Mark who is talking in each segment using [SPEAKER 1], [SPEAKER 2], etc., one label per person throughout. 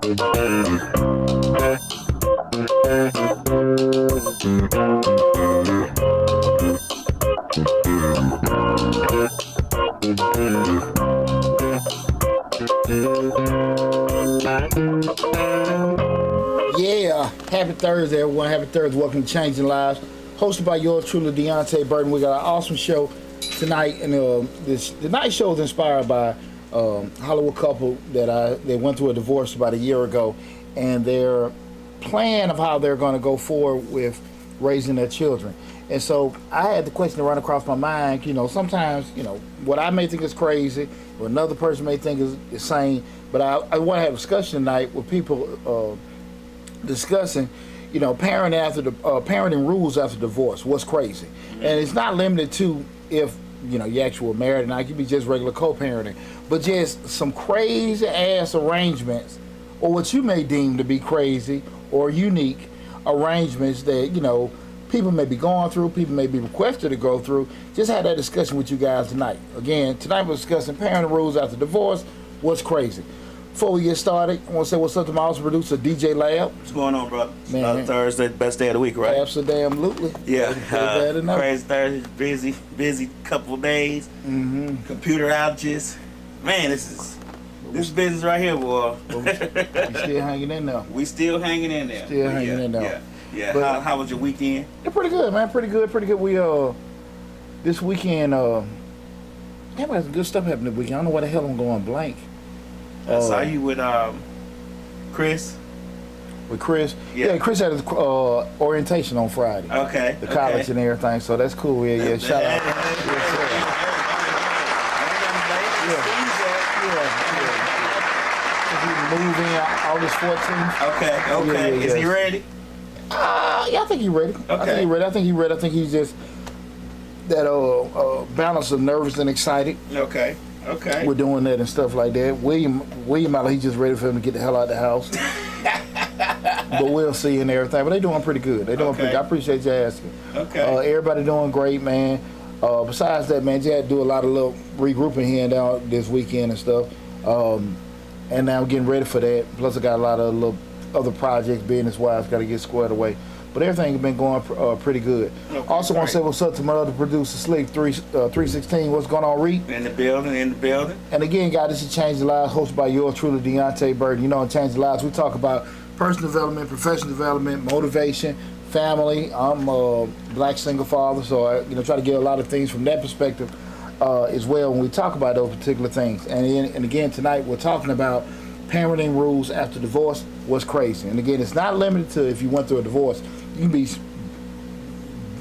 [SPEAKER 1] Yeah, happy Thursday, everyone. Happy Thursday. Welcome to Changing Lives. Hosted by yours truly, Deonte Burton. We got an awesome show tonight, and the night show is inspired by Hollywood couple that they went through a divorce about a year ago, and their plan of how they're going to go forward with raising their children. And so I had the question run across my mind. Sometimes what I may think is crazy, or another person may think is insane. But I want to have a discussion tonight with people discussing, parenting rules after divorce. What's crazy? And it's not limited to if you actually were married, and I could be just regular co-parenting, but just some crazy ass arrangements, or what you may deem to be crazy or unique arrangements that people may be going through, people may be requested to go through. Just had that discussion with you guys tonight. Again, tonight we're discussing parenting rules after divorce. What's crazy? Before we get started, I want to say what's up to my awesome producer, DJ Lab.
[SPEAKER 2] What's going on, brother?
[SPEAKER 1] Man.
[SPEAKER 2] Thursday, best day of the week, right?
[SPEAKER 1] Absolutely.
[SPEAKER 2] Yeah.
[SPEAKER 1] Crazy
[SPEAKER 2] Thursday, busy couple of days.
[SPEAKER 1] Mm-hmm.
[SPEAKER 2] Computer outages. Man, this business right here, boy.
[SPEAKER 1] We still hanging in there.
[SPEAKER 2] We still hanging in there.
[SPEAKER 1] Still hanging in there.
[SPEAKER 2] Yeah.
[SPEAKER 1] But,
[SPEAKER 2] how was your weekend?
[SPEAKER 1] Yeah, pretty good, man. Pretty good. We this weekend, some good stuff happened this weekend. I don't know why the hell I'm going blank.
[SPEAKER 2] I saw you with Chris.
[SPEAKER 1] With Chris?
[SPEAKER 2] Yeah,
[SPEAKER 1] Chris had his orientation on Friday.
[SPEAKER 2] Okay.
[SPEAKER 1] The college and everything, so that's cool. Yeah. Shout out. He's moving August 14th.
[SPEAKER 2] Okay. Is he ready?
[SPEAKER 1] Yeah, I think he's ready.
[SPEAKER 2] Okay.
[SPEAKER 1] I think he's just that balance of nervous and excited.
[SPEAKER 2] Okay.
[SPEAKER 1] We're doing that and stuff like that. William, he's just ready for him to get the hell out of the house. But we'll see and everything. But they're doing pretty good. Pretty good. I appreciate you asking.
[SPEAKER 2] Okay.
[SPEAKER 1] Everybody doing great, man. Besides that, man, you had to do a lot of little regrouping here and down this weekend and stuff. And now I'm getting ready for that. Plus, I got a lot of little other projects, business-wise, got to get squared away. But everything has been going pretty good.
[SPEAKER 2] Okay,
[SPEAKER 1] also want to say what's up to my other producer, Slick 316. What's going on, Reed?
[SPEAKER 2] In the building.
[SPEAKER 1] And again, guys, this is Change the Lives, hosted by yours truly, Deonte Burton. In Change the Lives, we talk about personal development, professional development, motivation, family. I'm a black single father, so I try to get a lot of things from that perspective as well when we talk about those particular things. And again, tonight we're talking about parenting rules after divorce. What's crazy? And again, it's not limited to if you went through a divorce. You can be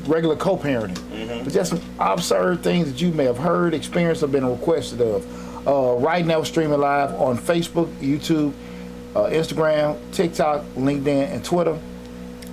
[SPEAKER 1] regular co-parenting, but just some absurd things that you may have heard, experienced, or been requested of. Right now, we're streaming live on Facebook, YouTube, Instagram, TikTok, LinkedIn, and Twitter.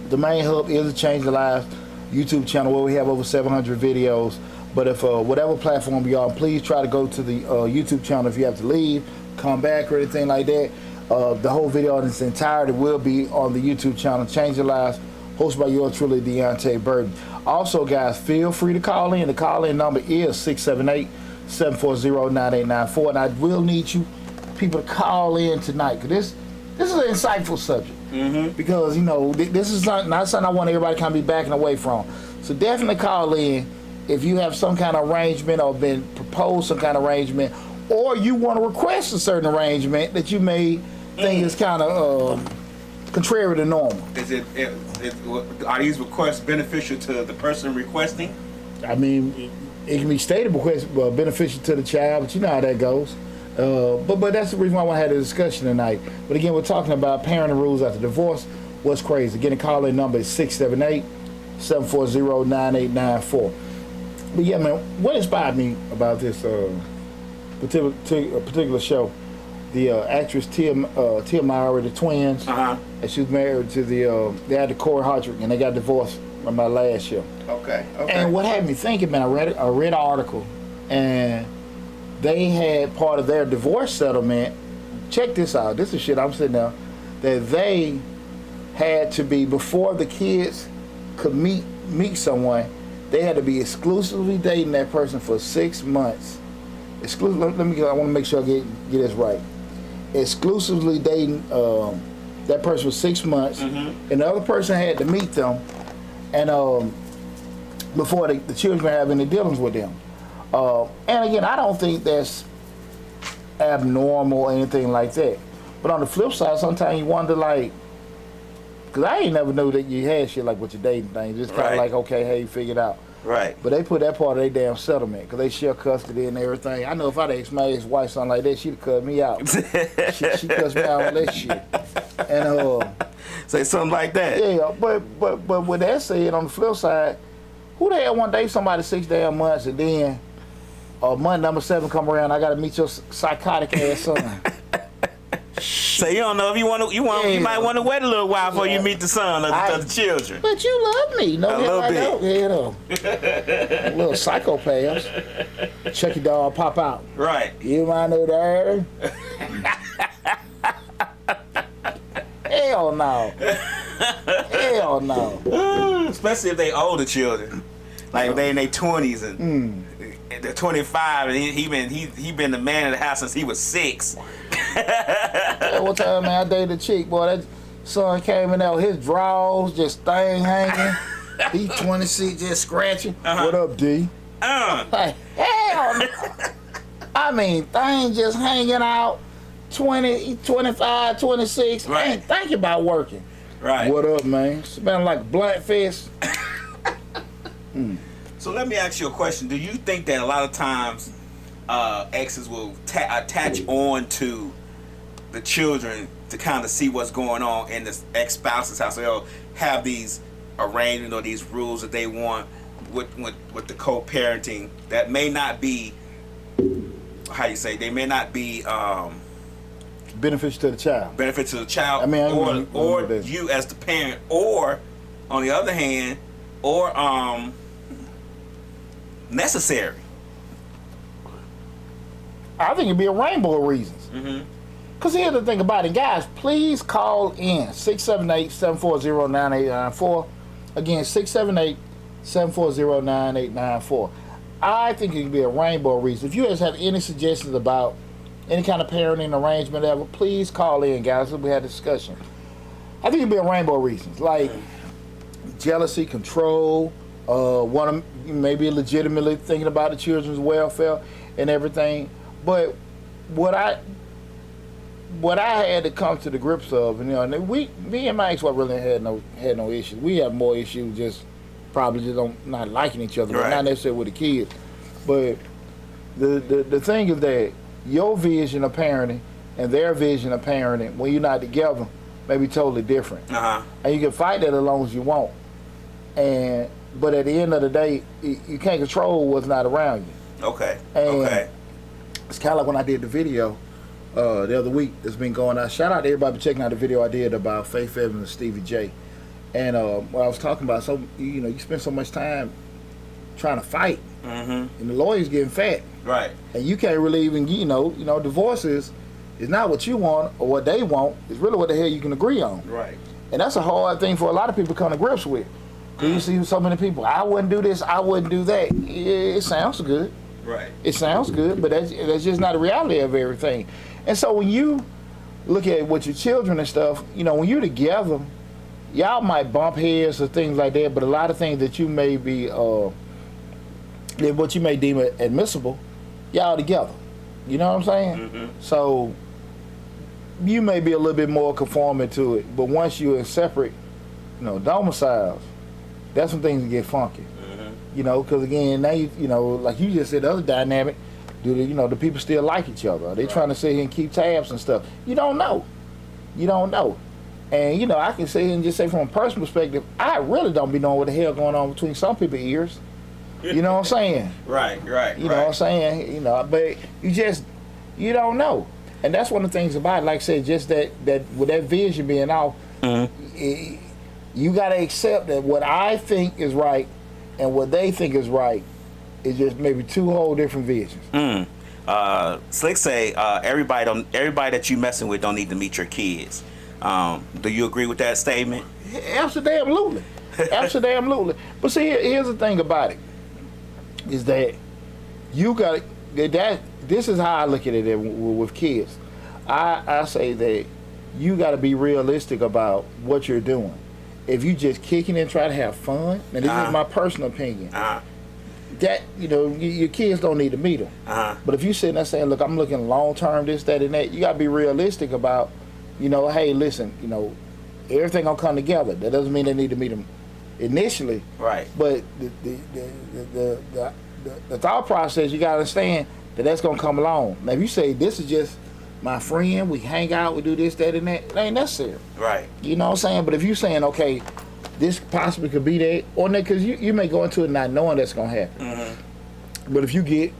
[SPEAKER 1] The main hub is the Change the Lives YouTube channel where we have over 700 videos. But if whatever platform you're on, please try to go to the YouTube channel if you have to leave, come back, or anything like that. The whole video in its entirety will be on the YouTube channel, Change Your Lives, hosted by yours truly, Deonte Burton. Also, guys, feel free to call in. The call-in number is 678-740-9894. And I will need you people to call in tonight, because this is an insightful subject. Because, this is not something I want everybody to kind of be backing away from. So definitely call in if you have some kind of arrangement or been proposed some kind of arrangement, or you want to request a certain arrangement that you may think is kind of contrary to normal.
[SPEAKER 2] Are these requests beneficial to the person requesting?
[SPEAKER 1] I mean, it can be stated beneficial to the child, but you know how that goes. But that's the reason why I want to have the discussion tonight. But again, we're talking about parenting rules after divorce. What's crazy? Again, the call-in number is 678-740-9894. But yeah, man, what inspired me about this particular show? The actress Tia Mowry, the twins, and she was married to they had the Corey Hardrick, and they got divorced from my last show.
[SPEAKER 2] Okay.
[SPEAKER 1] And what had me thinking, man, I read an article, and they had part of their divorce settlement. Check this out. This is shit I'm sitting there. That they had to be, before the kids could meet someone, they had to be exclusively dating that person for 6 months. I want to make sure I get this right. exclusively dating that person for 6 months, and the other person had to meet them, and before the children have any dealings with them. And again, I don't think that's abnormal or anything like that. But on the flip side, sometimes you wonder, like, because I ain't never knew that you had shit like with your dating thing. Just kind of like, okay, hey, you figured out.
[SPEAKER 3] Right.
[SPEAKER 1] But they put that part of their damn settlement because they share custody and everything. I know if I'd asked my ex-wife something like that, she'd have cut me out. she cuts me out on that shit. And
[SPEAKER 3] say something like that.
[SPEAKER 1] yeah, but with that said, on the flip side, who the hell want to date somebody 6 damn months and then month number 7 come around, I gotta meet your psychotic ass son.
[SPEAKER 3] So you don't know if you might want to wait a little while before you meet the son of the children.
[SPEAKER 1] But you love me, no,
[SPEAKER 3] a little bit.
[SPEAKER 1] Yeah, though. Little psychopaths. Chucky dog pop out.
[SPEAKER 3] Right.
[SPEAKER 1] You mind know that? Hell no. Hell no.
[SPEAKER 3] Especially if they older children, like if they in their 20s and they're 25 and he been the man of the house since he was 6.
[SPEAKER 1] Yeah, one time, man, I dated a chick, boy. That son came in there with his drawers, just thing hanging. He 26, just scratching. What up, D? Like, hell no. I mean, thing just hanging out, 20, 25, 26.
[SPEAKER 3] Right.
[SPEAKER 1] Ain't thinking about working.
[SPEAKER 3] Right.
[SPEAKER 1] What up, man? Smelling like a black fist.
[SPEAKER 3] So let me ask you a question. Do you think that a lot of times exes will attach on to the children to kind of see what's going on in the ex-spouse's house? They'll have these arrangements or these rules that they want with the co-parenting that may not be, how you say, they may not be
[SPEAKER 1] Benefits to the child.
[SPEAKER 3] benefit to the child,
[SPEAKER 1] I mean,
[SPEAKER 3] or you as the parent, or on the other hand, or necessary.
[SPEAKER 1] I think it'd be a rainbow of reasons. Because here's the thing about it. Guys, please call in 678-740-9894. Again, 678-740-9894. I think it could be a rainbow of reasons. If you guys have any suggestions about any kind of parenting arrangement ever, please call in, guys, so we have a discussion. I think it'd be a rainbow of reasons. Like jealousy, control, one maybe legitimately thinking about the children's welfare and everything. But what I had to come to the grips of, and me and my ex-wife really had no issues. We have more issues, just probably just not liking each other, but not necessarily with the kids. But the thing is that your vision of parenting and their vision of parenting, when you're not together, may be totally different. And you can fight that as long as you want. But at the end of the day, you can't control what's not around you.
[SPEAKER 3] Okay.
[SPEAKER 1] It's kind of like when I did the video the other week that's been going out. Shout out to everybody for checking out the video I did about Faith Evans and Stevie J. And what I was talking about, so you spend so much time trying to fight, and the lawyer's getting fat.
[SPEAKER 3] Right.
[SPEAKER 1] And you can't really even, divorce is not what you want or what they want. It's really what the hell you can agree on.
[SPEAKER 3] Right.
[SPEAKER 1] And that's a hard thing for a lot of people to come to grips with. Because you see so many people, I wouldn't do this, I wouldn't do that. It sounds good.
[SPEAKER 3] Right.
[SPEAKER 1] It sounds good, but that's just not the reality of everything. And so when you look at with your children and stuff, when you're together, y'all might bump heads or things like that, but a lot of things that you may be, what you may deem admissible, y'all together. You know what I'm saying? So you may be a little bit more conforming to it, but once you're in separate, domiciles, that's when things get funky. Because again, now like you just said, the other dynamic, do the people still like each other? Are they trying to sit here and keep tabs and stuff? You don't know. And I can sit here and just say from a personal perspective, I really don't be knowing what the hell going on between some people's ears. You know what I'm saying?
[SPEAKER 3] Right.
[SPEAKER 1] You know what I'm saying? But you don't know. And that's one of the things about it, like I said, just that with that vision being off, you gotta accept that what I think is right and what they think is right is just maybe two whole different visions.
[SPEAKER 3] Slick say everybody that you messing with don't need to meet your kids. Do you agree with that statement?
[SPEAKER 1] Absolutely. But see, here's the thing about it, is that you got that. This is how I look at it with kids. I say that you got to be realistic about what you're doing. If you just kicking and try to have fun, and this is my personal opinion, that your kids don't need to meet them. But if you sitting there saying, look, I'm looking long term, this, that, and that, you got to be realistic about, hey, listen, everything gonna come together. That doesn't mean they need to meet them initially,
[SPEAKER 3] Right.
[SPEAKER 1] But the thought process, you gotta understand that's gonna come along. Now, if you say this is just my friend, we hang out, we do this, that, and that, it ain't necessary.
[SPEAKER 3] Right.
[SPEAKER 1] You know what I'm saying? But if you saying, okay, this possibly could be that, or because you may go into it not knowing that's gonna happen. But if you get,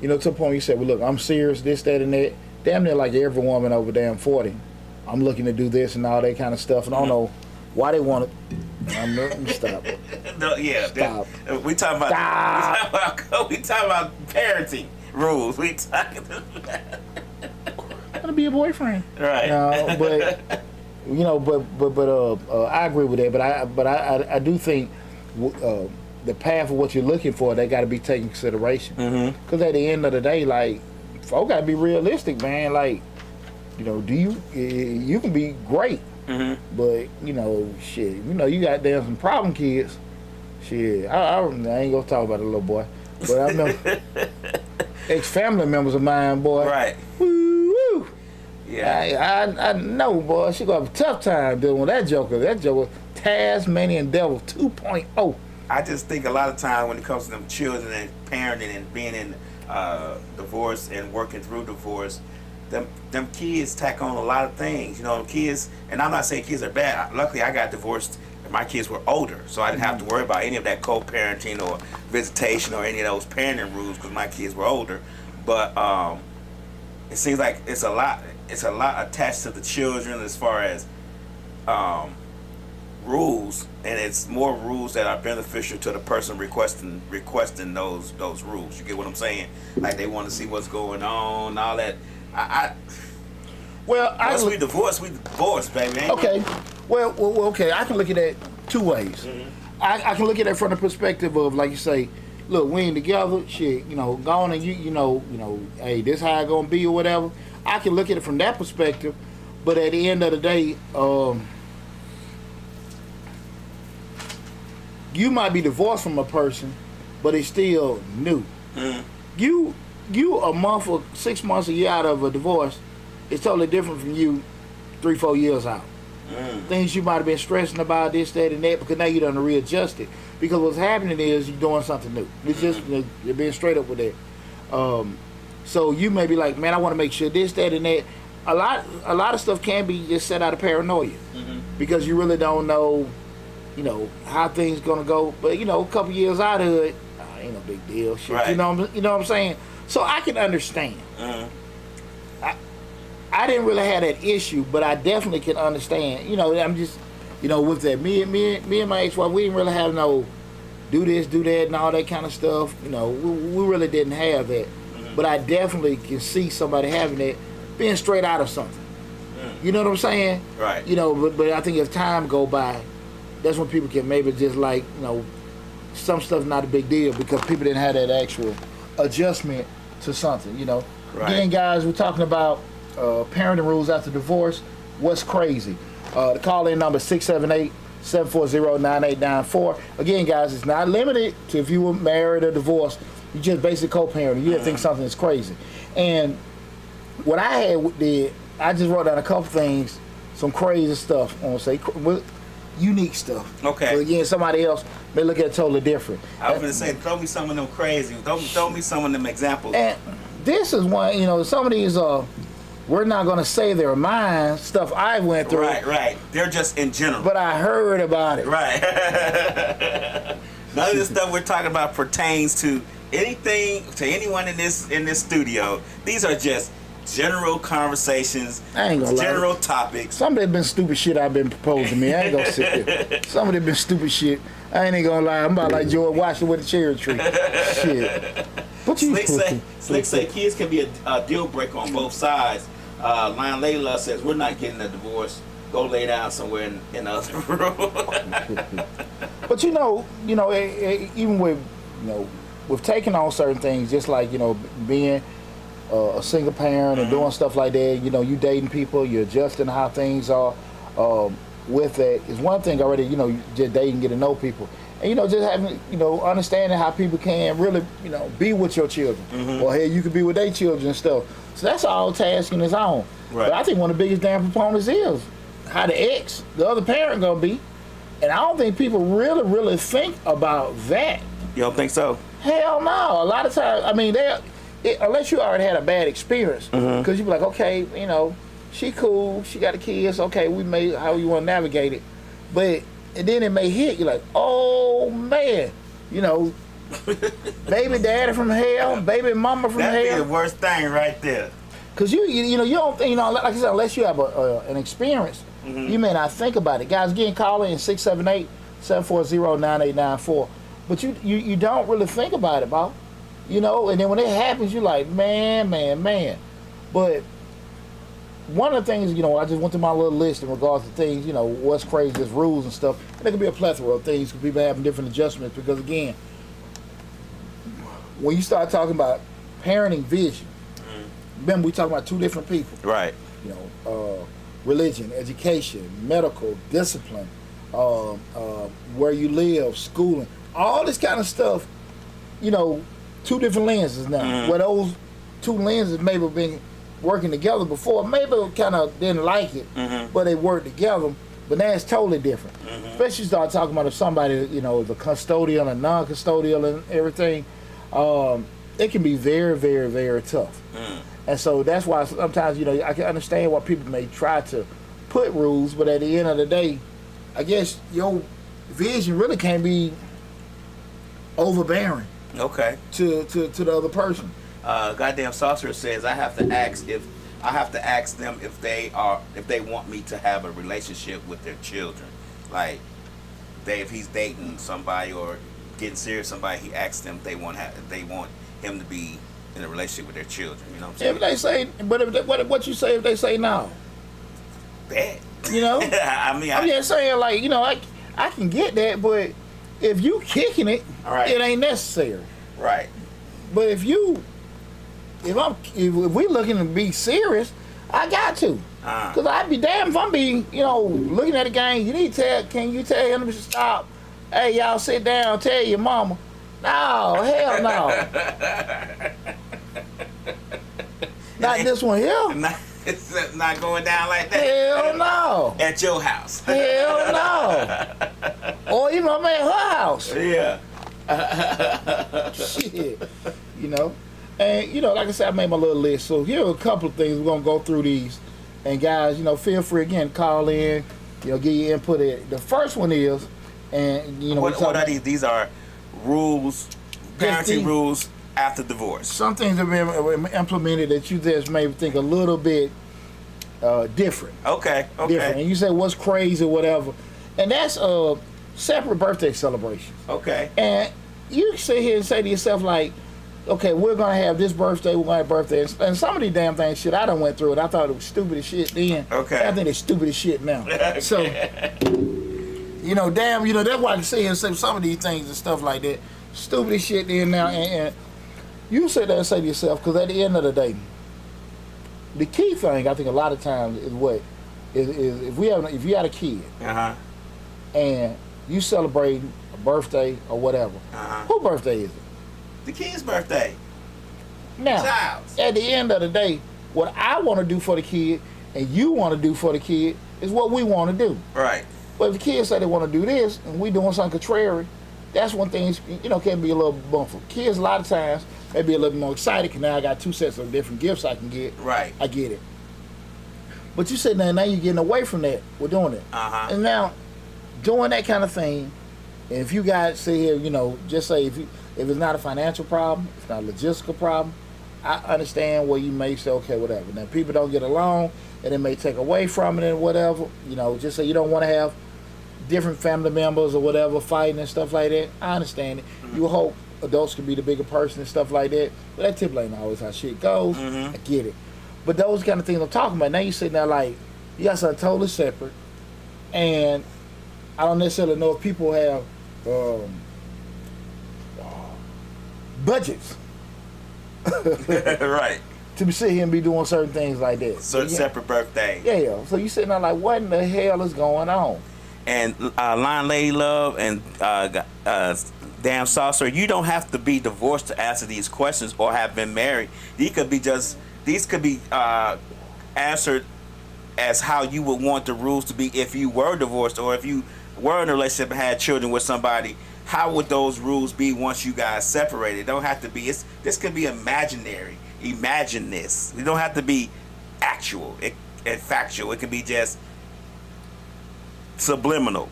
[SPEAKER 1] to a point you say, well, look, I'm serious, this, that, and that, damn near like every woman over damn 40, I'm looking to do this and all that kind of stuff, and I don't know why they want to. I'm let me stop.
[SPEAKER 3] No, yeah.
[SPEAKER 1] Stop.
[SPEAKER 3] We talking about. We talking about parenting rules. We talking.
[SPEAKER 1] Gotta be a boyfriend.
[SPEAKER 3] Right.
[SPEAKER 1] But I agree with that. But I do think the path of what you're looking for, they got to be taken consideration. Because at the end of the day, like, folk got to be realistic, man. Like, do you can be great, but shit, you got damn some problem kids. Shit, I ain't gonna talk about the little boy, but I remember ex-family members of mine, boy.
[SPEAKER 3] Right.
[SPEAKER 1] Woo.
[SPEAKER 3] Yeah.
[SPEAKER 1] I know, boy. She gonna have a tough time dealing with that joker. That joker, Tasmanian Devil 2.0.
[SPEAKER 3] I just think a lot of times when it comes to them children and parenting and being in divorce and working through divorce, them kids tack on a lot of things. Kids, and I'm not saying kids are bad. Luckily, I got divorced and my kids were older, so I didn't have to worry about any of that co-parenting or visitation or any of those parenting rules because my kids were older. But it seems like it's a lot attached to the children as far as rules, and it's more rules that are beneficial to the person requesting those rules. You get what I'm saying? Like they want to see what's going on, all that. Once we divorce, baby.
[SPEAKER 1] Okay. Well, okay. I can look at that two ways. I can look at that from the perspective of, like you say, look, we ain't together. Shit, go on and hey, this how it gonna be or whatever. I can look at it from that perspective, but at the end of the day, you might be divorced from a person, but it's still new. You a month or 6 months, a year out of a divorce, it's totally different from you 3-4 years out. Things you might have been stressing about, this, that, and that, because now you done readjust it. Because what's happening is you're doing something new. It's just you're being straight up with that. So you may be like, man, I want to make sure this, that, and that. A lot of stuff can be just set out of paranoia, because you really don't know, how things gonna go. But a couple years out of it, ain't no big deal. Shit,
[SPEAKER 3] right.
[SPEAKER 1] You know what I'm saying? So I can understand. I didn't really have that issue, but I definitely can understand. I'm just, with that, me and my ex-wife, we didn't really have no do this, do that, and all that kind of stuff. We really didn't have that. But I definitely can see somebody having that, being straight out of something. You know what I'm saying?
[SPEAKER 3] Right.
[SPEAKER 1] But I think as time go by, that's when people can maybe just like, some stuff's not a big deal because people didn't have that actual adjustment to something, Right. Again, guys, we're talking about parenting rules after divorce. What's crazy? The call-in number 678-740-9894. Again, guys, it's not limited to if you were married or divorced. You just basically co-parenting. You didn't think something is crazy. And what I did, I just wrote down a couple things, some crazy stuff. I want to say unique stuff.
[SPEAKER 3] Okay.
[SPEAKER 1] But again, somebody else may look at it totally different.
[SPEAKER 3] I was going to say, throw me some of them crazy. Throw me some of them examples.
[SPEAKER 1] And this is one, some of these we're not going to say they're mine, stuff I went through.
[SPEAKER 3] Right. They're just in general.
[SPEAKER 1] But I heard about it.
[SPEAKER 3] Right. None of this stuff we're talking about pertains to anyone in this studio. These are just general conversations,
[SPEAKER 1] I ain't gonna
[SPEAKER 3] general
[SPEAKER 1] lie.
[SPEAKER 3] topics.
[SPEAKER 1] Some of it been stupid shit I've been proposed to me. I ain't gonna sit there. Some of it been stupid shit. I ain't gonna lie. I'm about like George Washington with a cherry tree. Shit. What you
[SPEAKER 3] Slick say kids can be a deal breaker on both sides. Lion Layla says we're not getting a divorce. Go lay down somewhere in the other room.
[SPEAKER 1] But even with with taking on certain things, just like being a single parent and doing stuff like that, you know, you dating people, you're adjusting how things are with that. It's one thing already, you know, just dating, get to know people. And, you know, just having, you know, understanding how people can really, you know, be with your children. Or, hey, you could be with their children and stuff. So that's all task in its own.
[SPEAKER 3] Right.
[SPEAKER 1] But I think one of the biggest damn proponents is how the ex, the other parent, gonna be. And I don't think people really think about that.
[SPEAKER 3] You don't think so?
[SPEAKER 1] Hell no. A lot of times, I mean, unless you already had a bad experience, because you be like, okay, you know, she cool, she got the kids, okay, we made how you want to navigate it. But, and then it may hit, you're like, oh man, you know, baby daddy from hell, baby mama from
[SPEAKER 3] That'd be
[SPEAKER 1] hell.
[SPEAKER 3] the worst thing right there.
[SPEAKER 1] Because you know, you don't, you know, like I said, unless you have an experience, you may not think about it. Guys, again, call in 678-740-9894. But you don't really think about it, Bob. You know, and then when it happens, you're like, man. But one of the things, you know, I just went through my little list in regards to things, you know, what's crazy, just rules and stuff. And there could be a plethora of things, because people having different adjustments. Because again, when you start talking about parenting vision, remember we talking about two different people.
[SPEAKER 3] Right.
[SPEAKER 1] You know, religion, education, medical, discipline, where you live, schooling, all this kind of stuff. You know, two different lenses now. Where those two lenses maybe been working together before, maybe kind of didn't like it, but they worked together. But now it's totally different. Especially start talking about if somebody, you know, the custodial and non-custodial and everything. It can be very tough. And so that's why sometimes, you know, I can understand why people may try to put rules, but at the end of the day, I guess your vision really can't be overbearing.
[SPEAKER 3] Okay.
[SPEAKER 1] To the other person.
[SPEAKER 3] Goddamn Sorcerer says I have to ask them if they want me to have a relationship with their children. Like if he's dating somebody or getting serious with somebody, he asks them if they want him to be in a relationship with their children. You know what I'm saying?
[SPEAKER 1] If they say, but what you say if they say no?
[SPEAKER 3] Bad.
[SPEAKER 1] You know?
[SPEAKER 3] I mean,
[SPEAKER 1] I'm just saying, like, you know, I can get that, but if you kicking it,
[SPEAKER 3] Right.
[SPEAKER 1] it ain't necessary.
[SPEAKER 3] Right.
[SPEAKER 1] But if we looking to be serious, I got to. Cause I'd be damned if I'm being, you know, looking at the game. Can you tell him to stop? Hey, y'all sit down. Tell your mama. No, hell no. Not this one here.
[SPEAKER 3] It's not going down like that.
[SPEAKER 1] Hell no.
[SPEAKER 3] At your house.
[SPEAKER 1] Hell no. Or even I'm at her house.
[SPEAKER 3] Yeah.
[SPEAKER 1] Shit. You know. And, you know, like I said, I made my little list. So here are a couple of things. We're going to go through these. And, guys, you know, feel free, again, call in, you know, get your input. The first one is, and, you know.
[SPEAKER 3] What are these? These are rules, parenting rules after divorce.
[SPEAKER 1] Some things have been implemented that you just may think a little bit different.
[SPEAKER 3] Okay.
[SPEAKER 1] Different. And you say, what's crazy or whatever. And that's separate birthday celebrations.
[SPEAKER 3] Okay.
[SPEAKER 1] And you sit here and say to yourself, like, okay, we're going to have this birthday, we're going to have birthday. And some of these damn things, shit, I done went through it. I thought it was stupid as shit then.
[SPEAKER 3] Okay.
[SPEAKER 1] I think it's stupid as shit now.
[SPEAKER 3] Okay.
[SPEAKER 1] So, you know, damn, you know, that's why I can sit here and say some of these things and stuff like that. Stupid as shit then now. And you sit there and say to yourself, because at the end of the day, the key thing, I think a lot of times is what? Is if you had a kid and you celebrating a birthday or whatever, whose birthday is it?
[SPEAKER 3] The kid's birthday.
[SPEAKER 1] Now,
[SPEAKER 3] Child's.
[SPEAKER 1] at the end of the day, what I want to do for the kid and you want to do for the kid is what we want to do.
[SPEAKER 3] Right.
[SPEAKER 1] But if the kids say they want to do this and we doing something contrary, that's when things, you know, can be a little bumful. Kids, a lot of times, they be a little more excited because now I got two sets of different gifts I can get.
[SPEAKER 3] Right.
[SPEAKER 1] I get it. But you said now you're getting away from that. We're doing it. And now, doing that kind of thing, and if you guys say here, you know, just say if it's not a financial problem, it's not a logistical problem, I understand where you may say, okay, whatever. Now, people don't get along, and it may take away from it and whatever. You know, just say you don't want to have different family members or whatever fighting and stuff like that. I understand it. You hope adults can be the bigger person and stuff like that. But that typically ain't always how shit goes. I get it. But those kind of things I'm talking about, now you sitting there like, you got something totally separate. And I don't necessarily know if people have budgets
[SPEAKER 3] Right.
[SPEAKER 1] to be sitting here and be doing certain things like that.
[SPEAKER 3] Separate birthdays.
[SPEAKER 1] Yeah. So you sitting there like, what in the hell is going on?
[SPEAKER 3] And Line Lady Love and Damn Saucer, you don't have to be divorced to answer these questions or have been married. These could be answered as how you would want the rules to be if you were divorced, or if you were in a relationship and had children with somebody. How would those rules be once you guys separated? It don't have to be. This could be imaginary. Imagine this. It don't have to be actual and factual. It could be just subliminal.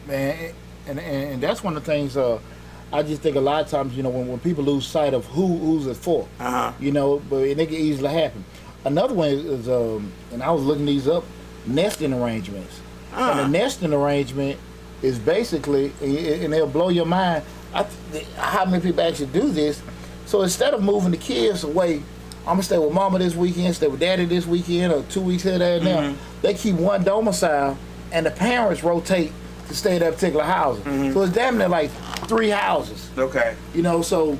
[SPEAKER 1] Man, and that's one of the things I just think a lot of times, when people lose sight of who's it for, but it can easily happen. Another one is, and I was looking these up, nesting arrangements. And a nesting arrangement is basically, and it'll blow your mind, how many people actually do this. So instead of moving the kids away, I'm gonna stay with mama this weekend, stay with daddy this weekend, or 2 weeks here, there, and there. They keep one domicile, and the parents rotate to stay at that particular house. So it's damn near like 3 houses.
[SPEAKER 3] Okay.
[SPEAKER 1] So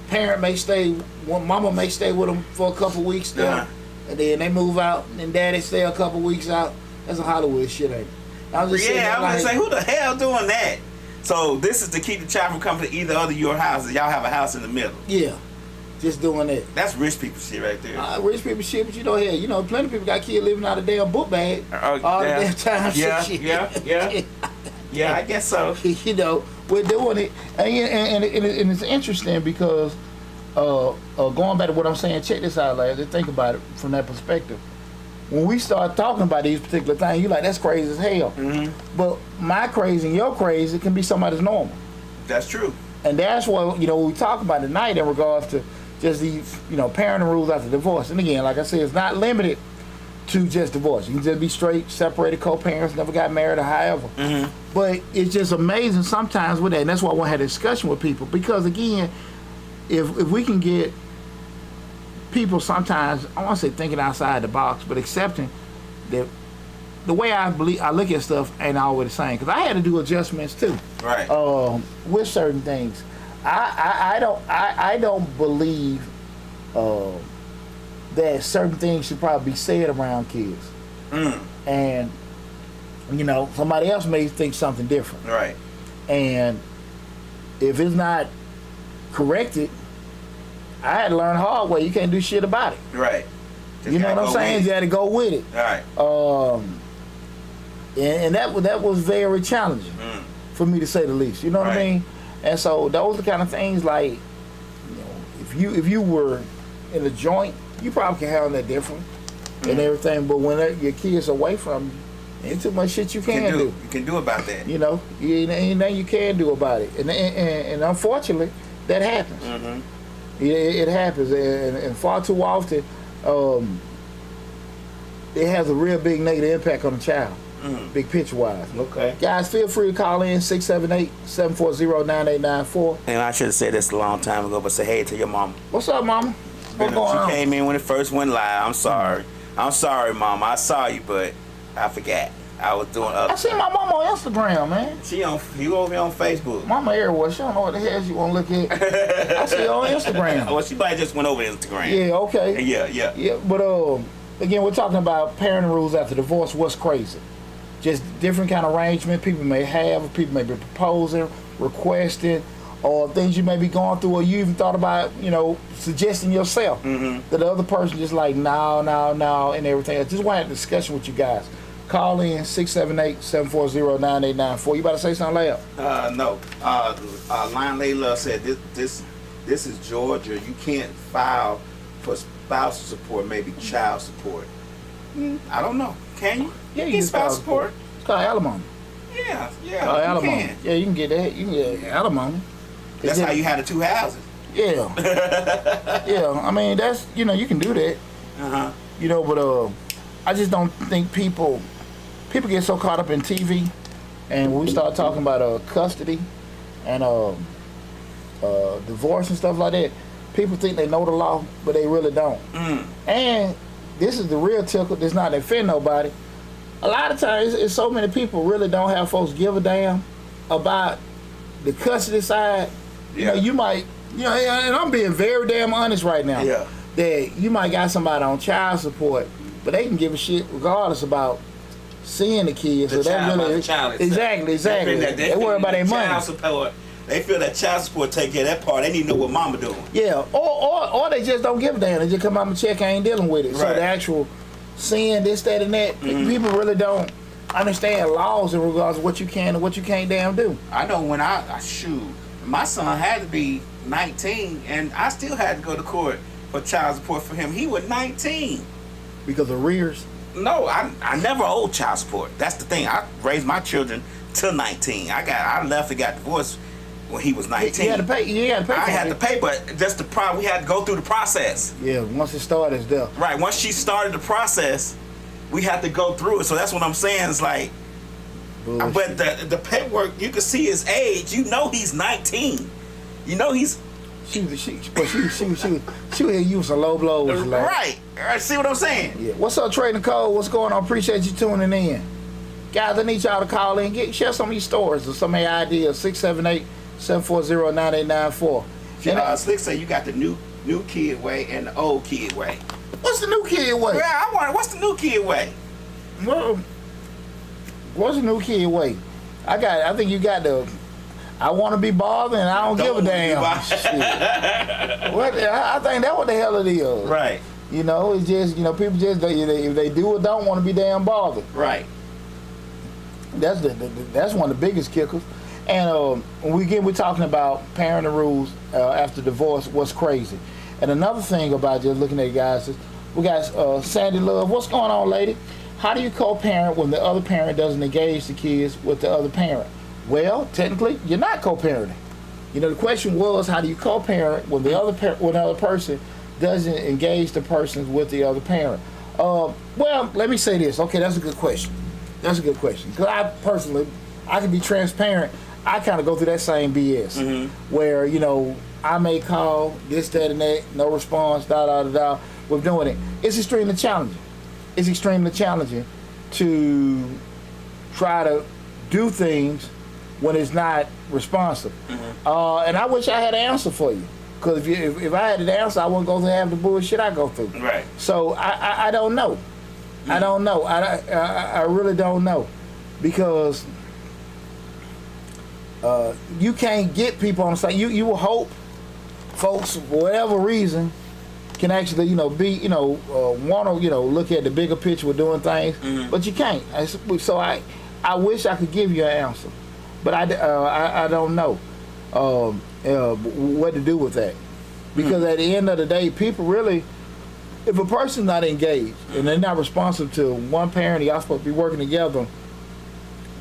[SPEAKER 1] parent may stay, mama may stay with them for a couple weeks there, and then they move out, and daddy stay a couple weeks out. That's a Hollywood shit, ain't it? I was
[SPEAKER 3] gonna say, who the hell doing that? So this is to keep the child from coming to either of your houses. Y'all have a house in the middle. Yeah, just doing that. That's rich people shit right there.
[SPEAKER 1] Rich people shit, but plenty of people got kids living out of damn book bag all the damn time.
[SPEAKER 3] Yeah, I guess so.
[SPEAKER 1] We're doing it, and it's interesting because going back to what I'm saying, check this out, like, think about it from that perspective. When we start talking about these particular things, you're like, that's crazy as hell. But my crazy and your crazy can be somebody's normal.
[SPEAKER 3] That's true.
[SPEAKER 1] And that's what, we talk about tonight in regards to just these, parenting rules after divorce. And again, like I said, it's not limited to just divorce. You can just be straight, separated co-parents, never got married or however. But it's just amazing sometimes with that. And that's why I want to have a discussion with people. Because again, if we can get people sometimes, I want to say thinking outside the box, but accepting that the way I look at stuff ain't always the same. Because I had to do adjustments too,
[SPEAKER 3] right?
[SPEAKER 1] With certain things, I don't believe that certain things should probably be said around kids, and somebody else may think something different,
[SPEAKER 3] right?
[SPEAKER 1] And if it's not corrected, I had to learn the hard way. You can't do shit about it.
[SPEAKER 3] Right.
[SPEAKER 1] You know what I'm saying? You had to go with it.
[SPEAKER 3] Right.
[SPEAKER 1] And that was very challenging for me, to say the least. You know what I mean? And so those are the kind of things like, if you were in a joint, you probably can handle that different and everything. But when your kids away from you, ain't too much shit you can do.
[SPEAKER 3] You can do about that.
[SPEAKER 1] Ain't nothing you can do about it. And unfortunately, that happens. It happens, and far too often, it has a real big negative impact on the child, big picture wise.
[SPEAKER 3] Okay.
[SPEAKER 1] Guys, feel free to call in 678-740-9894.
[SPEAKER 3] And I should have said this a long time ago, but say hey to your mama.
[SPEAKER 1] What's up, mama? What's going on?
[SPEAKER 3] She came in when it first went live. I'm sorry. I'm sorry, mama. I saw you, but I forgot. I was doing other.
[SPEAKER 1] I seen my mama on Instagram, man.
[SPEAKER 3] You over here on Facebook.
[SPEAKER 1] Mama everywhere. She don't know what the hell she want to look at. I see her on Instagram.
[SPEAKER 3] Well, she probably just went over Instagram.
[SPEAKER 1] Yeah, okay.
[SPEAKER 3] Yeah.
[SPEAKER 1] But again, we're talking about parenting rules after divorce. What's crazy? Just different kind of arrangement people may have, or people may be proposing, requesting, or things you may be going through, or you even thought about, suggesting yourself. That the other person just like, no, and everything. I just want to have a discussion with you guys. Call in 678-740-9894. You about to say something, Lab?
[SPEAKER 3] No. Lion Layla said this is Georgia. You can't file for spousal support, maybe child support. I don't know. Can you?
[SPEAKER 1] Yeah, you
[SPEAKER 3] get
[SPEAKER 1] can
[SPEAKER 3] spousal support.
[SPEAKER 1] It's called alimony.
[SPEAKER 3] Yeah.
[SPEAKER 1] Alimony.
[SPEAKER 3] Can.
[SPEAKER 1] Yeah, you can get that. You can get alimony.
[SPEAKER 3] That's how you had the 2 houses.
[SPEAKER 1] Yeah. Yeah. I mean, that's you can do that. But I just don't think people get so caught up in TV, and when we start talking about custody and divorce and stuff like that, people think they know the law, but they really don't. And this is the real tickle. That's not to offend nobody. A lot of times, it's so many people really don't have folks give a damn about the custody side.
[SPEAKER 3] Yeah.
[SPEAKER 1] You might You know, and I'm being very damn honest right now.
[SPEAKER 3] Yeah.
[SPEAKER 1] That you might got somebody on child support, but they can give a shit regardless about seeing the kids.
[SPEAKER 3] The
[SPEAKER 1] so
[SPEAKER 3] child,
[SPEAKER 1] that
[SPEAKER 3] about
[SPEAKER 1] really,
[SPEAKER 3] the child itself.
[SPEAKER 1] exactly. They worry about their money.
[SPEAKER 3] Child support. They feel that child support take care of that part. They need to know what mama doing.
[SPEAKER 1] Yeah, or they just don't give a damn. They just come out and check, I ain't dealing with it. So
[SPEAKER 3] Right.
[SPEAKER 1] the actual seeing this, that, and that, people really don't understand laws in regards to what you can and what you can't damn do.
[SPEAKER 3] I know when I shoot, my son had to be 19, and I still had to go to court for child support for him. He was 19.
[SPEAKER 1] Because of rears.
[SPEAKER 3] No, I never owed child support. That's the thing. I raised my children till 19. I left and got divorced when he was 19.
[SPEAKER 1] You had to pay. You had to pay.
[SPEAKER 3] I
[SPEAKER 1] for
[SPEAKER 3] had
[SPEAKER 1] it.
[SPEAKER 3] to pay, but just the problem, we had to go through the process.
[SPEAKER 1] Yeah, once it started, it's there.
[SPEAKER 3] Right. Once she started the process, we had to go through it. So that's what I'm saying. It's like,
[SPEAKER 1] Bullshit.
[SPEAKER 3] but the paperwork, you can see his age. You know he's 19. You know he's
[SPEAKER 1] She would hit you with some low blows. Like.
[SPEAKER 3] right. See what I'm saying?
[SPEAKER 1] Yeah. What's up, Trey Nicole? What's going on? Appreciate you tuning in. Guys, I need y'all to call in. Share some of your stories or some of your ideas. 678-740-9894.
[SPEAKER 3] Slick say you got the new kid way and the old kid way.
[SPEAKER 1] What's the new kid way?
[SPEAKER 3] Yeah, I wonder what's the new kid way?
[SPEAKER 1] Well, what's the new kid way? I think you got the I want to be bothered and I don't give a damn. Shit. I think that's what the hell it is.
[SPEAKER 3] Right.
[SPEAKER 1] You know, it's just, people just, if they do or don't want to be damn bothered.
[SPEAKER 3] Right.
[SPEAKER 1] That's one of the biggest kickers. And we're talking about parenting rules after divorce, what's crazy. And another thing about just looking at guys is, we got Sandy Love. What's going on, lady? How do you co-parent when the other parent doesn't engage the kids with the other parent? Well, technically, you're not co-parenting. The question was, how do you co-parent when the other person doesn't engage the person with the other parent? Well, let me say this. Okay, that's a good question. Because I can be transparent. I kind of go through that same BS where, I may call this, that, and that, no response, with doing it. It's extremely challenging. To try to do things when it's not responsive. And I wish I had an answer for you. Because if I had an answer, I wouldn't go through half the bullshit I go through.
[SPEAKER 3] Right.
[SPEAKER 1] So I don't know. I don't know. I really don't know. Because you can't get people on the side. You will hope folks, for whatever reason, can actually, be, want to, look at the bigger picture with doing things, but you can't. So I wish I could give you an answer, but I don't know what to do with that, because at the end of the day, people really, if a person's not engaged and they're not responsive to one parent, y'all supposed to be working together,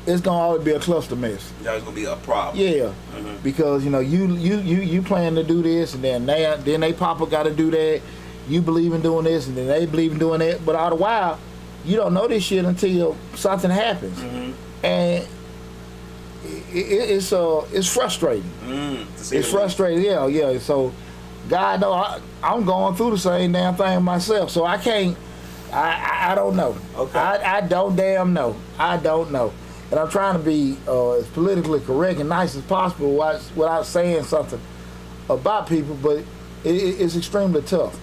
[SPEAKER 1] it's gonna always be a cluster mess.
[SPEAKER 3] There's gonna be a problem.
[SPEAKER 1] Yeah, because you plan to do this, and then they papa got to do that. You believe in doing this, and then they believe in doing that. But all the while, you don't know this shit until something happens, and it's frustrating. It's frustrating. Yeah. So, God know I'm going through the same damn thing myself. So I can't. I don't know.
[SPEAKER 3] Okay.
[SPEAKER 1] I don't damn know. I don't know. And I'm trying to be as politically correct and nice as possible without saying something about people, but it's extremely tough.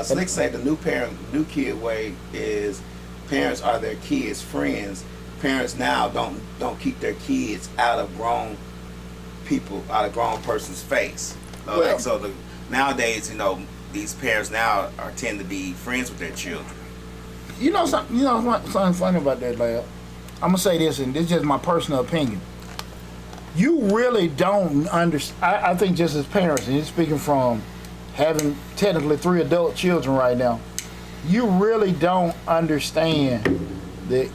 [SPEAKER 3] Slick say the new kid way is parents are their kids' friends. Parents now don't keep their kids out of grown person's face. Nowadays, these parents now tend to be friends with their children.
[SPEAKER 1] Something funny about that, lad. I'm gonna say this, and this is just my personal opinion. You really don't understand. I think just as parents, and you're speaking from having technically 3 adult children right now, you really don't understand the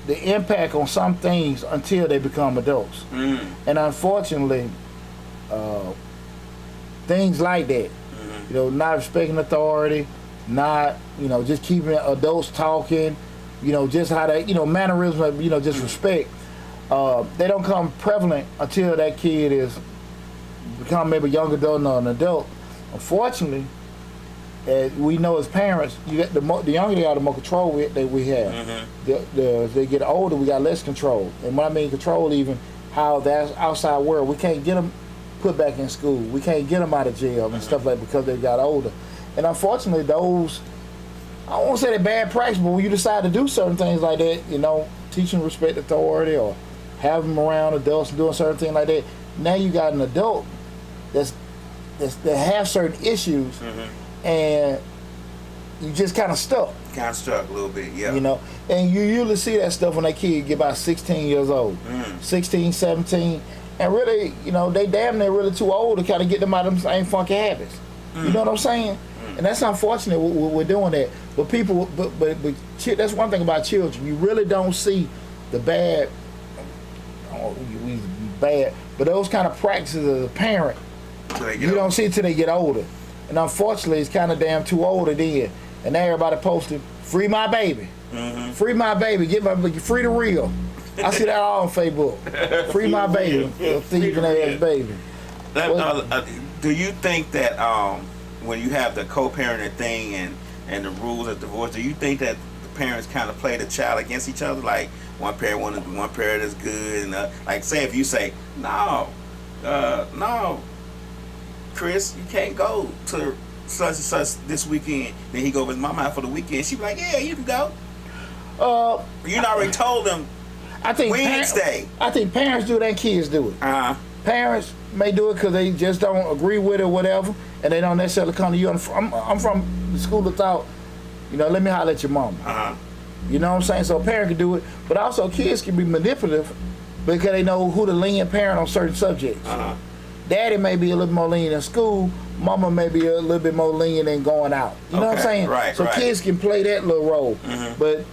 [SPEAKER 1] impact on some things until they become adults. And unfortunately, things like that, not respecting authority, not just keeping adults talking. Just how they, mannerisms of, just respect, they don't come prevalent until that kid is become maybe a young adult or an adult. Unfortunately, as we know as parents, the younger they are, the more control that we have. As they get older, we got less control. And when I mean control, even how that outside world, we can't get them put back in school. We can't get them out of jail and stuff like because they got older. And unfortunately, those, I don't want to say they're bad practice, but when you decide to do certain things like that, you know, teaching respect authority or have them around adults and doing certain things like that, now you got an adult that have certain issues, and you just kind of stuck.
[SPEAKER 3] Kind of stuck a little bit, yeah.
[SPEAKER 1] You know, and you usually see that stuff when that kid get about 16 years old, 16, 17, and really, you know, they damn near really too old to kind of get them out of them same funky habits. You know what I'm saying? And that's unfortunate we're doing that. But people, but that's one thing about children. You really don't see the bad, bad, but those kind of practices as a parent, you don't see it till they get older. And unfortunately, it's kind of damn too old then. And now everybody posting, free my baby. Free my baby. Get my free the real. I see that all on Facebook. Free my baby. Thieving ass baby.
[SPEAKER 3] Do you think that when you have the co-parenting thing and the rules of divorce, do you think that the parents kind of play the child against each other? Like one parent is good, and like say if you say no, Chris, you can't go to such and such this weekend. Then he go with his mama out for the weekend. She be like, yeah, you can go. You already told them.
[SPEAKER 1] I think
[SPEAKER 3] Wednesday.
[SPEAKER 1] I think parents do that, kids do it. Parents may do it because they just don't agree with it or whatever, and they don't necessarily come to you. I'm from the school of thought, you know, let me holler at your mama. You know what I'm saying? So a parent can do it, but also kids can be manipulative because they know who to lenient parent on certain subjects. Daddy may be a little more lenient in school, mama may be a little bit more lenient in going out. You know what I'm saying?
[SPEAKER 3] Right,
[SPEAKER 1] so kids can play that little role, but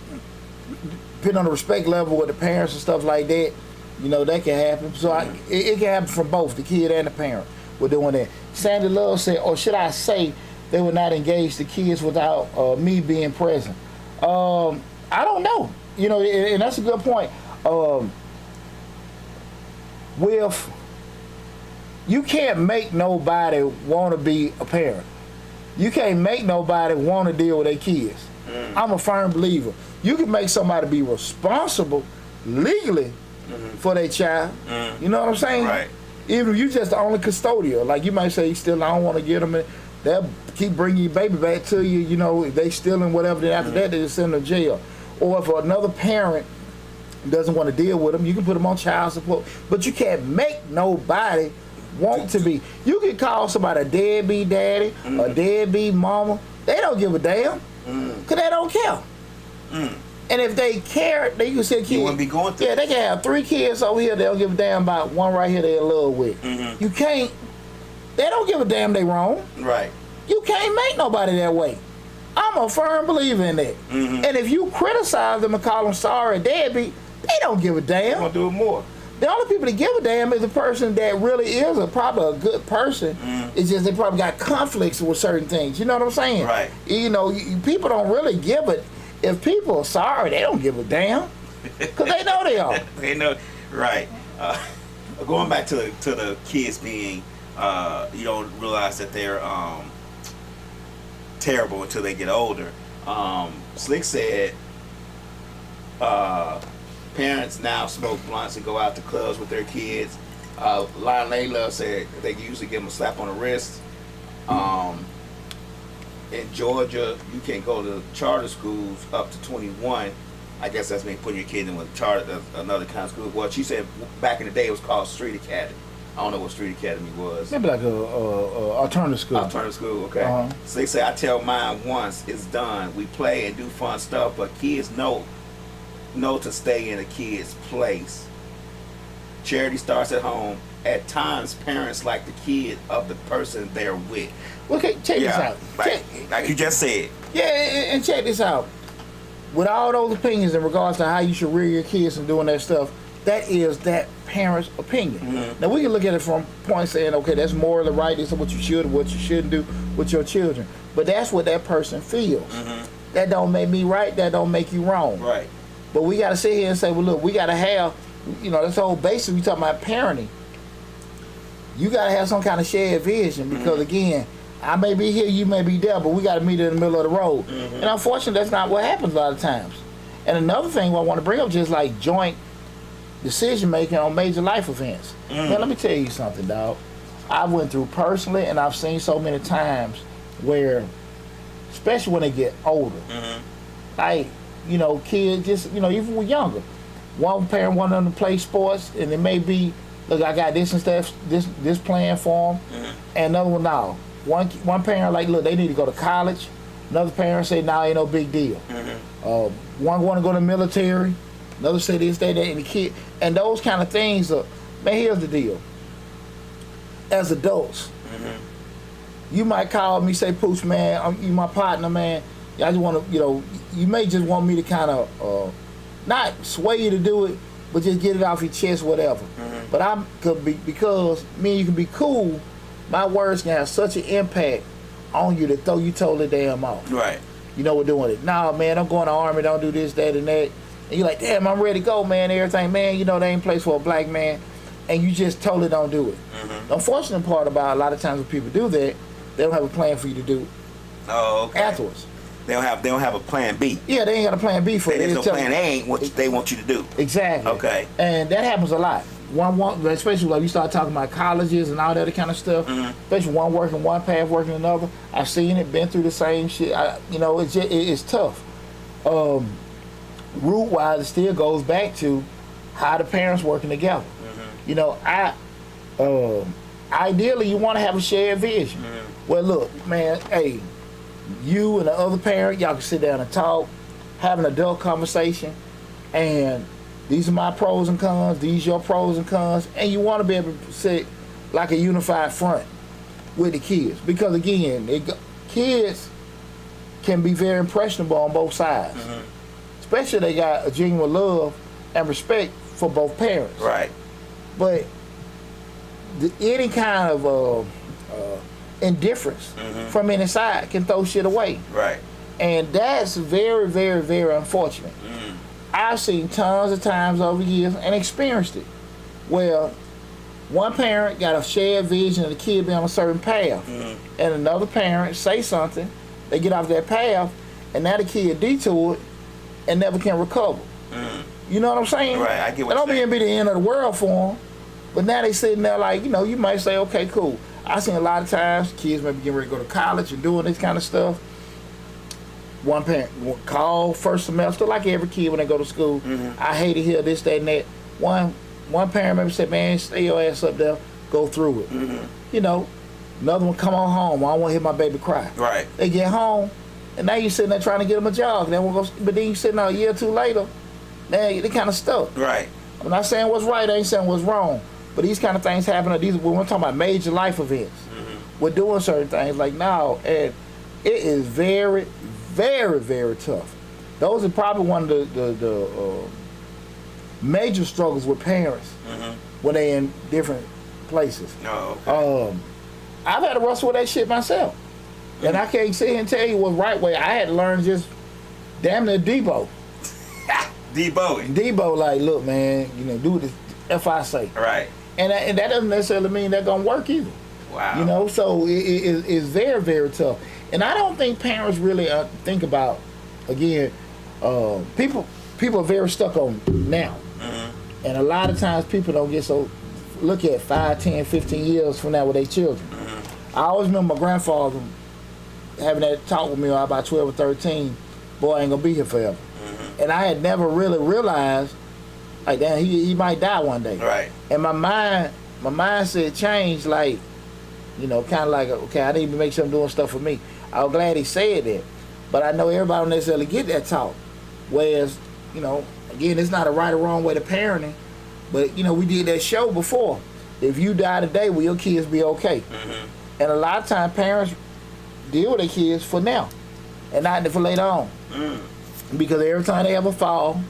[SPEAKER 1] depending on the respect level with the parents and stuff like that, you know, that can happen. So it can happen from both, the kid and the parent. We're doing that. Sandy Love said, or should I say, they would not engage the kids without me being present. I don't know. You know, and that's a good point. With, you can't make nobody want to be a parent. You can't make nobody want to deal with their kids. I'm a firm believer. You can make somebody be responsible legally for their child. You know what I'm saying?
[SPEAKER 3] Right.
[SPEAKER 1] Even if you just the only custodian, like you might say, still I don't want to get them in. They'll keep bringing your baby back to you. You know, if they stealing whatever. Then after that, they just send them to jail. Or if another parent doesn't want to deal with them, you can put them on child support. But you can't make nobody want to be. You can call somebody a deadbeat daddy, a deadbeat mama. They don't give a damn, cause they don't care. And if they care, they can say,
[SPEAKER 3] you wouldn't be going through.
[SPEAKER 1] Yeah, they can have 3 kids over here. They don't give a damn about one right here they're in love with. You can't. They don't give a damn they wrong.
[SPEAKER 3] Right.
[SPEAKER 1] You can't make nobody that way. I'm a firm believer in that. And if you criticize them and call them sorry or deadbeat, they don't give a damn.
[SPEAKER 3] I'm gonna do it more.
[SPEAKER 1] The only people that give a damn is the person that really is probably a good person. It's just they probably got conflicts with certain things. You know what I'm saying?
[SPEAKER 3] Right.
[SPEAKER 1] You know, people don't really give it. If people are sorry, they don't give a damn, because they know they are.
[SPEAKER 3] They know, right. Going back to the kids being, you don't realize that they're terrible until they get older. Slick said parents now smoke blunts and go out to clubs with their kids. Lionel Layla said they usually give them a slap on the wrist. In Georgia, you can go to charter schools up to 21. I guess that's me putting your kid in with charter, another kind of school. Well, she said back in the day it was called Street Academy. I don't know what Street Academy was.
[SPEAKER 1] Maybe like a alternative school.
[SPEAKER 3] Alternative school, okay. So they say, I tell mine once it's done. We play and do fun stuff, but kids know to stay in a kid's place. Charity starts at home. At times, parents like the kid of the person they're with.
[SPEAKER 1] Okay, check this out.
[SPEAKER 3] Like you just said.
[SPEAKER 1] Yeah, and check this out. With all those opinions in regards to how you should rear your kids and doing that stuff, that is that parent's opinion. Now we can look at it from point saying, okay, that's morally right. This is what you should, what you shouldn't do with your children. But that's what that person feels. That don't make me right. That don't make you wrong.
[SPEAKER 3] Right.
[SPEAKER 1] But we got to sit here and say, well, look, we got to have, you know, that's the whole basis. We talking about parenting. You got to have some kind of shared vision because again, I may be here, you may be there, but we got to meet in the middle of the road. And unfortunately, that's not what happens a lot of times. And another thing I want to bring up, just like joint decision making on major life events. Man, let me tell you something, dog. I went through personally, and I've seen so many times where, especially when they get older, like, you know, kids just, you know, even when younger, one parent wanted them to play sports, and it may be, look, I got this and stuff, this plan for them, and another one, no. One parent like, look, they need to go to college. Another parent say, nah, ain't no big deal. One want to go to the military. Another say this, that, and the kid, and those kind of things are, man, here's the deal. As adults, you might call me, say, Pooch, man, you my partner, man. I just want to, you know, you may just want me to kind of, not sway you to do it, but just get it off your chest, whatever. But because me and you can be cool, my words can have such an impact on you to throw you totally damn off.
[SPEAKER 3] Right.
[SPEAKER 1] You know we're doing it. Nah, man, I'm going to Army, don't do this, that, and that. And you're like, damn, I'm ready to go, man, everything. Man, you know, they ain't place for a black man. And you just totally don't do it. The unfortunate part about a lot of times when people do that, they don't have a plan for you to do afterwards.
[SPEAKER 3] They don't have a plan B.
[SPEAKER 1] Yeah, they ain't got a plan B for it.
[SPEAKER 3] There's no plan A ain't what they want you to do.
[SPEAKER 1] Exactly.
[SPEAKER 3] Okay.
[SPEAKER 1] And that happens a lot. One, especially like you start talking about colleges and all that other kind of stuff. Especially one working one path, working another. I've seen it, been through the same shit. You know, it's tough. Root wise, it still goes back to how the parents working together. You know, ideally you want to have a shared vision. Well, look, man, hey, you and the other parent, y'all can sit down and talk, have an adult conversation, and these are my pros and cons, these your pros and cons, and you want to be able to sit like a unified front with the kids. Because again, kids can be very impressionable on both sides. Especially they got a genuine love and respect for both parents.
[SPEAKER 3] Right.
[SPEAKER 1] But any kind of indifference from any side can throw shit away.
[SPEAKER 3] Right.
[SPEAKER 1] And that's very, very, very unfortunate. I've seen tons of times over the years and experienced it where one parent got a shared vision of the kid being on a certain path, and another parent say something, they get off that path, and now the kid detoured and never can recover. You know what I'm saying?
[SPEAKER 3] Right, I get what
[SPEAKER 1] it don't
[SPEAKER 3] you're saying.
[SPEAKER 1] be the end of the world for them, but now they sitting there like, you know, you might say, okay, cool. I seen a lot of times kids maybe getting ready to go to college and doing this kind of stuff. One parent will call first semester, like every kid when they go to school. I hate to hear this, that, and that. One parent maybe said, man, stay your ass up there, go through it. You know, another one come on home. I don't want to hear my baby cry.
[SPEAKER 3] Right.
[SPEAKER 1] They get home, and now you sitting there trying to get them a job. But then you sitting there a year or two later, now they kind of stuck.
[SPEAKER 3] Right.
[SPEAKER 1] I'm not saying what's right, I ain't saying what's wrong. But these kind of things happen. When we're talking about major life events, we're doing certain things like now, and it is very, very, very tough. Those are probably one of the major struggles with parents when they're in different places.
[SPEAKER 3] Oh, okay.
[SPEAKER 1] I've had to wrestle with that shit myself. And I can't sit here and tell you what right way. I had to learn just damn near Debo. Debo, like, look, man, you know, do this if I say.
[SPEAKER 3] Right.
[SPEAKER 1] And that doesn't necessarily mean that's gonna work either.
[SPEAKER 3] Wow.
[SPEAKER 1] You know, so it's very, very tough. And I don't think parents really think about, again, people are very stuck on now. And a lot of times people don't get so, look at 5, 10, 15 years from now with their children. I always remember my grandfather having that talk with me when I was about 12 or 13, boy, I ain't gonna be here forever. And I had never really realized, like, damn, he might die one day.
[SPEAKER 3] Right.
[SPEAKER 1] And my mindset changed, like, you know, kind of like, okay, I need to make sure I'm doing stuff for me. I was glad he said that. But I know everybody don't necessarily get that talk. Whereas, you know, again, it's not a right or wrong way to parenting. But, you know, we did that show before. If you die today, will your kids be okay? And a lot of times parents deal with their kids for now and not for later on. Because every time they have a fall,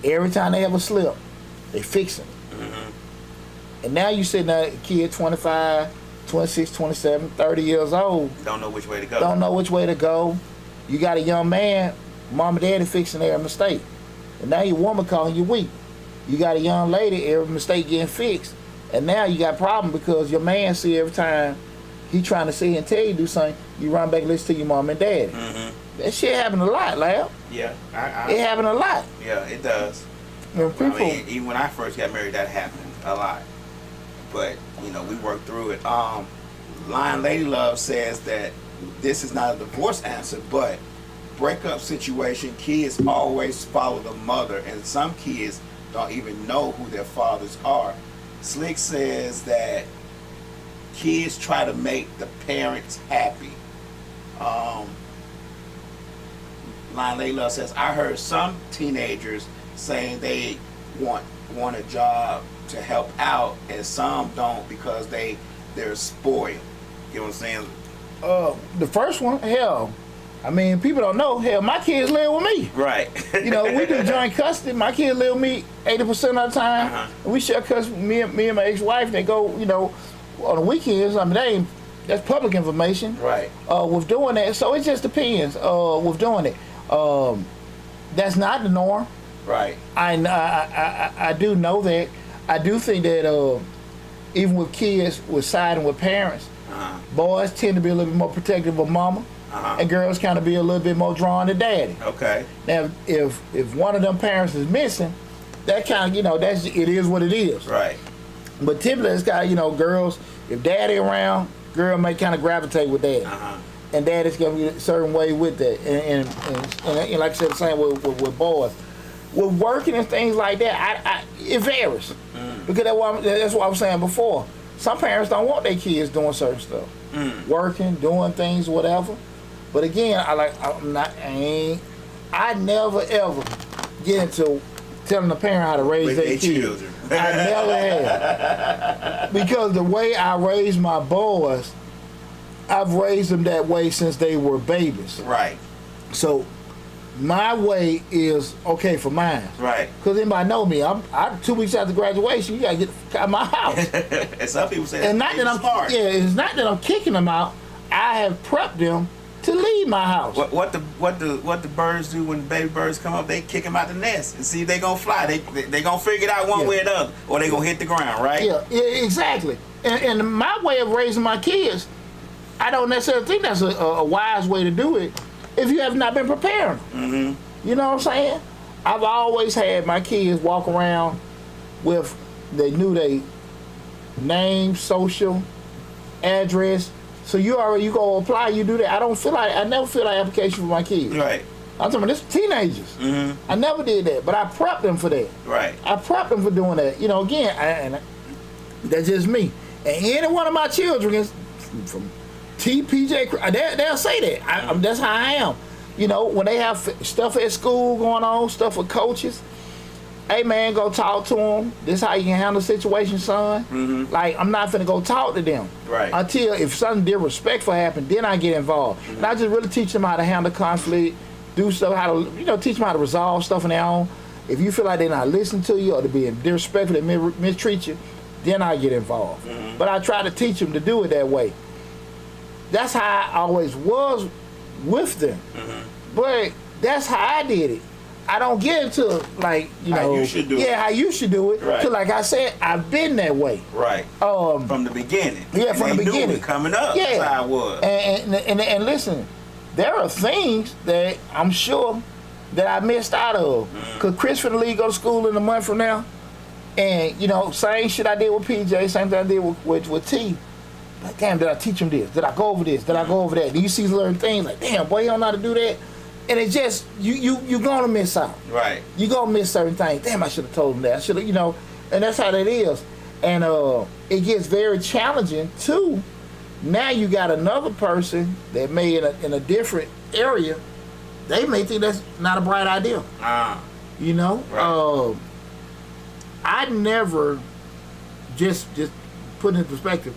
[SPEAKER 1] every time they have a slip, they fix it. And now you sitting there, kid 25, 26, 27, 30 years old.
[SPEAKER 3] Don't know which way to go.
[SPEAKER 1] Don't know which way to go. You got a young man, mom and daddy fixing their mistake. And now your woman calling you weak. You got a young lady, every mistake getting fixed. And now you got a problem because your man see every time he trying to sit here and tell you do something, you run back and listen to your mom and daddy. That shit happen a lot, Lab.
[SPEAKER 3] Yeah.
[SPEAKER 1] It happen a lot.
[SPEAKER 3] Yeah, it does.
[SPEAKER 1] You know, people,
[SPEAKER 3] I mean, even when I first got married, that happened a lot. but you know we work through it. Lion Lady Love says that this is not a divorce answer, but breakup situation, kids always follow the mother, and some kids don't even know who their fathers are. Slick says that kids try to make the parents happy. Lion Lady Love says, I heard some teenagers saying they want a job to help out, and some don't because they're spoiled. You know what I'm saying?
[SPEAKER 1] The first one, hell, I mean, people don't know. Hell, my kids live with me.
[SPEAKER 3] Right.
[SPEAKER 1] You know, we do joint custody. My kids live with me 80% of the time.
[SPEAKER 3] Uh-huh.
[SPEAKER 1] And we share custody. Me and my ex-wife. They go, you know, on the weekends. I mean, that's public information.
[SPEAKER 3] Right.
[SPEAKER 1] With doing that, so it just depends. With doing it, that's not the norm.
[SPEAKER 3] Right.
[SPEAKER 1] I do know that. I do think that even with kids with siding with parents, boys tend to be a little bit more protective of mama, and girls kind of be a little bit more drawn to daddy.
[SPEAKER 3] Okay.
[SPEAKER 1] Now, if one of them parents is missing, that kind of, you know, it is what it is.
[SPEAKER 3] Right.
[SPEAKER 1] But typically, it's kind of, you know, girls, if daddy around, girl may kind of gravitate with daddy. And daddy's gonna be a certain way with that. And like I said, the same with boys. With working and things like that, it varies. Because that's what I was saying before. Some parents don't want their kids doing certain stuff. Working, doing things, whatever. But again, I never ever get into telling a parent how to raise their kids.
[SPEAKER 3] Children.
[SPEAKER 1] I never have. Because the way I raise my boys, I've raised them that way since they were babies.
[SPEAKER 3] Right.
[SPEAKER 1] So my way is okay for mine.
[SPEAKER 3] Right.
[SPEAKER 1] Because anybody know me, I'm 2 weeks after graduation, you gotta get out of my house.
[SPEAKER 3] And some people say
[SPEAKER 1] And not that I'm
[SPEAKER 3] smart.
[SPEAKER 1] Yeah, it's not that I'm kicking them out. I have prepped them to leave my house.
[SPEAKER 3] What the birds do when baby birds come up? They kick them out the nest and see if they gonna fly. They gonna figure it out one way or the other, or they gonna hit the ground, right?
[SPEAKER 1] Yeah, exactly. And my way of raising my kids, I don't necessarily think that's a wise way to do it if you have not been preparing them. You know what I'm saying? I've always had my kids walk around with, they knew they name, social, address. So you go apply, you do that. I never fill out application for my kids.
[SPEAKER 3] Right.
[SPEAKER 1] I'm talking about this teenagers. I never did that, but I prepped them for that.
[SPEAKER 3] Right.
[SPEAKER 1] I prepped them for doing that. You know, again, and that's just me. And any one of my children is from TPJ, they'll say that. That's how I am. You know, when they have stuff at school going on, stuff with coaches, hey man, go talk to them. This how you can handle the situation, son. Like, I'm not finna go talk to them.
[SPEAKER 3] Right.
[SPEAKER 1] Until if something disrespectful happened, then I get involved. And I just really teach them how to handle conflict, do stuff, how to, you know, teach them how to resolve stuff on their own. If you feel like they're not listening to you or they're being disrespectful, they mistreat you, then I get involved. But I try to teach them to do it that way. That's how I always was with them. But that's how I did it. I don't get into, like, you know,
[SPEAKER 3] how you should do it.
[SPEAKER 1] Yeah, how you should do it.
[SPEAKER 3] Right.
[SPEAKER 1] So like I said, I've been that way.
[SPEAKER 3] Right. From the beginning.
[SPEAKER 1] Yeah, from the beginning.
[SPEAKER 3] Knew it coming up.
[SPEAKER 1] Yeah.
[SPEAKER 3] That's how I was.
[SPEAKER 1] And listen, there are things that I'm sure that I missed out of. Cause Chris finna leave, go to school in a month from now. And, you know, same shit I did with PJ, same thing I did with T. Like, damn, did I teach him this? Did I go over this? Did I go over that? Do you see certain things? Like, damn, boy, you don't know how to do that. And it just, you gonna miss out.
[SPEAKER 3] Right.
[SPEAKER 1] You gonna miss certain things. Damn, I should have told him that. I should have, you know, and that's how that is. And it gets very challenging too. Now you got another person that may in a different area, they may think that's not a bright idea. You know?
[SPEAKER 3] Right.
[SPEAKER 1] I never, just put in perspective,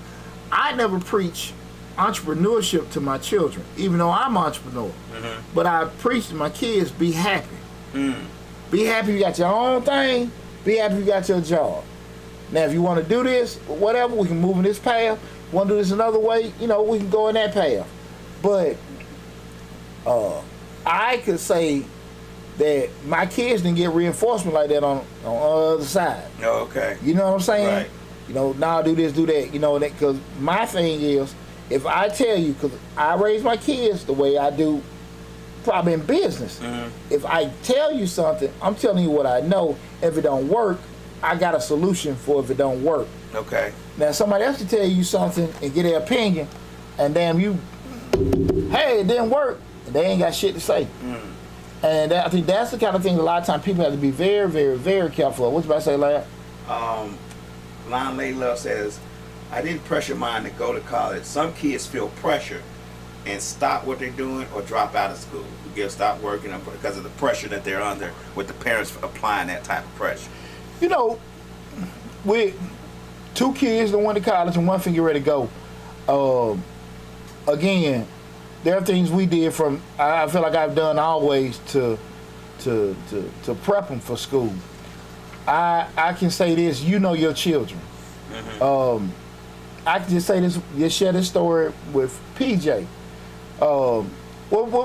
[SPEAKER 1] I never preach entrepreneurship to my children, even though I'm an entrepreneur. But I preach to my kids, be happy. Be happy you got your own thing. Be happy you got your job. Now, if you want to do this, whatever, we can move in this path. Want to do this another way, you know, we can go in that path. But I could say that my kids didn't get reinforcement like that on the other side.
[SPEAKER 3] Oh, okay.
[SPEAKER 1] You know what I'm saying?
[SPEAKER 3] Right.
[SPEAKER 1] You know, now do this, do that. You know, that because my thing is, if I tell you, because I raise my kids the way I do, probably in business. If I tell you something, I'm telling you what I know. If it don't work, I got a solution for if it don't work.
[SPEAKER 3] Okay.
[SPEAKER 1] Now somebody else can tell you something and get their opinion, and damn you, hey, it didn't work. And they ain't got shit to say. And I think that's the kind of thing a lot of times people have to be very, very, very careful of. What you about to say, Larry?
[SPEAKER 3] Lon Lay Love says, I didn't pressure mine to go to college. Some kids feel pressure and stop what they're doing or drop out of school. Stop working because of the pressure that they're under with the parents applying that type of pressure.
[SPEAKER 1] You know, with 2 kids that went to college and one finger ready to go, again, there are things we did from, I feel like I've done always to prep them for school. I can say this, you know your children. I can just say this, just share this story with PJ. Well,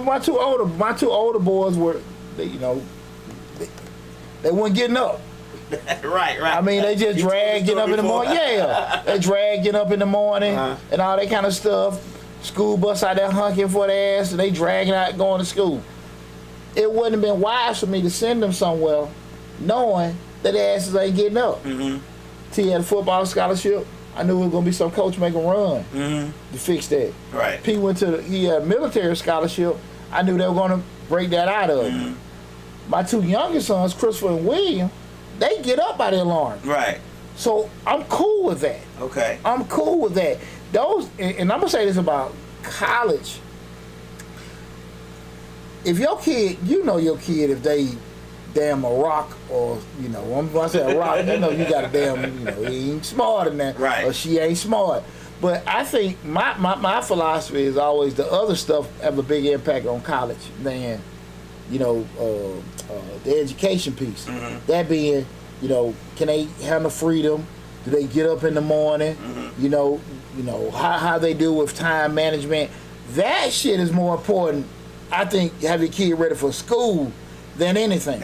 [SPEAKER 1] my two older boys were, they weren't getting up.
[SPEAKER 3] Right.
[SPEAKER 1] I mean, they just drag getting up in the morning. Yeah, they drag getting up in the morning and all that kind of stuff. School bus out there honking for their ass, and they dragging out going to school. It wouldn't have been wise for me to send them somewhere knowing that their asses ain't getting up. T had a football scholarship. I knew it was going to be some coach making a run to fix that.
[SPEAKER 3] Right.
[SPEAKER 1] P he had a military scholarship. I knew they were going to break that out of him. My 2 youngest sons, Christopher and William, they get up by the alarm.
[SPEAKER 3] Right.
[SPEAKER 1] So I'm cool with that.
[SPEAKER 3] Okay.
[SPEAKER 1] I'm cool with that. Those, and I'm gonna say this about college. If your kid, you know your kid, if they damn a rock or, I'm gonna say a rock, you got a damn, he ain't smart in that,
[SPEAKER 3] right,
[SPEAKER 1] or she ain't smart. But I think my philosophy is always the other stuff have a big impact on college than, the education piece. That being, can they handle freedom? Do they get up in the morning? How they do with time management. That shit is more important, I think, have your kid ready for school than anything.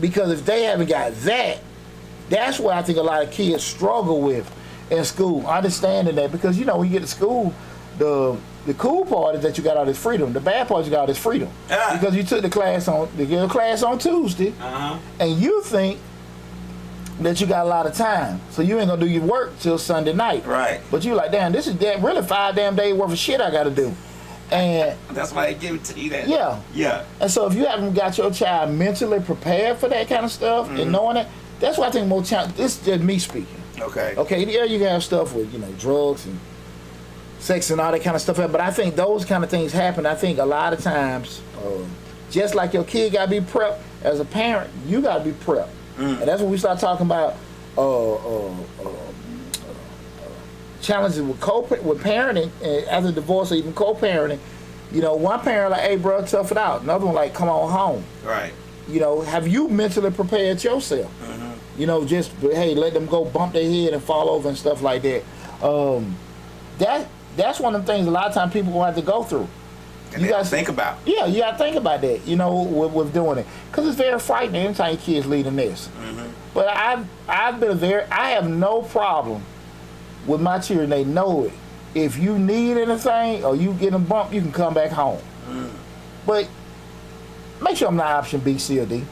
[SPEAKER 1] Because if they haven't got that, that's what I think a lot of kids struggle with in school. Understanding that, because when you get to school, the cool part is that you got all this freedom. The bad part is you got all this freedom. Because you took the class on Tuesday, and you think that you got a lot of time, so you ain't gonna do your work till Sunday night.
[SPEAKER 3] Right.
[SPEAKER 1] But you like, damn, this is really 5 damn days worth of shit I gotta do. And
[SPEAKER 3] that's why they give it to you that.
[SPEAKER 1] Yeah. And so if you haven't got your child mentally prepared for that kind of stuff and knowing it, that's why I think more challenge. This is just me speaking.
[SPEAKER 3] Okay.
[SPEAKER 1] Yeah, you can have stuff with drugs and sex and all that kind of stuff, but I think those kind of things happen. I think a lot of times, just like your kid gotta be prepped, as a parent, you gotta be prepped. And that's when we start talking about challenges with parenting after divorce or even co-parenting. One parent like, hey bro, tough it out. Another one like, come on home.
[SPEAKER 3] Right.
[SPEAKER 1] Have you mentally prepared yourself? Just, hey, let them go bump their head and fall over and stuff like that. That's one of the things a lot of times people will have to go through.
[SPEAKER 3] And you got to think about.
[SPEAKER 1] Yeah, you got to think about that, with doing it. Because it's very frightening anytime your kids leading this. But I have no problem with my children. They know it. If you need anything or you get a bump, you can come back home. But make sure I'm not option B, C, or D.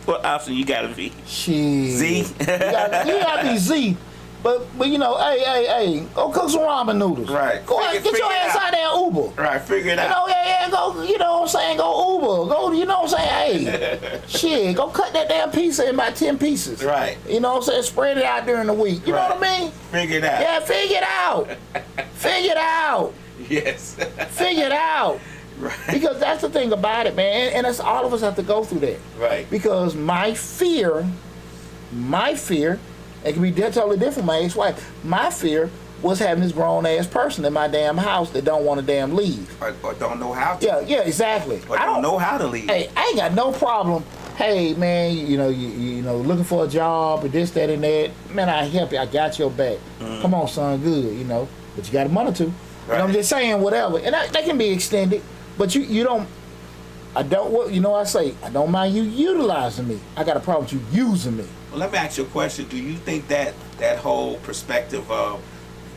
[SPEAKER 3] What option you got to be?
[SPEAKER 1] Shit.
[SPEAKER 3] Z?
[SPEAKER 1] you got to be Z. But hey, go cook some ramen noodles.
[SPEAKER 3] Right.
[SPEAKER 1] Go ahead, get your ass out there Uber.
[SPEAKER 3] Right, figure it out.
[SPEAKER 1] Go, what I'm saying, go Uber. Go, what I'm saying, hey, shit, go cut that damn pizza in about 10 pieces.
[SPEAKER 3] Right.
[SPEAKER 1] What I'm saying, spread it out during the week. You know what I mean?
[SPEAKER 3] Figure it out.
[SPEAKER 1] Yeah, figure it out. Figure it out.
[SPEAKER 3] Yes.
[SPEAKER 1] Figure it out.
[SPEAKER 3] Right.
[SPEAKER 1] Because that's the thing about it, man. And it's all of us have to go through that.
[SPEAKER 3] Right.
[SPEAKER 1] Because my fear, it can be totally different from my ex-wife. My fear was having this grown-ass person in my damn house that don't want to damn leave.
[SPEAKER 3] Or don't know how to.
[SPEAKER 1] Yeah, exactly.
[SPEAKER 3] Or don't know how to leave.
[SPEAKER 1] Hey, I ain't got no problem. Hey, man, you looking for a job or this, that, and that. Man, I help you. I got your back. Come on, son, good, But you got a month or two.
[SPEAKER 3] Right.
[SPEAKER 1] And I'm just saying, whatever. And that can be extended. But you don't. I don't mind you utilizing me. I got a problem with you using me.
[SPEAKER 3] Well, let me ask you a question. Do you think that whole perspective of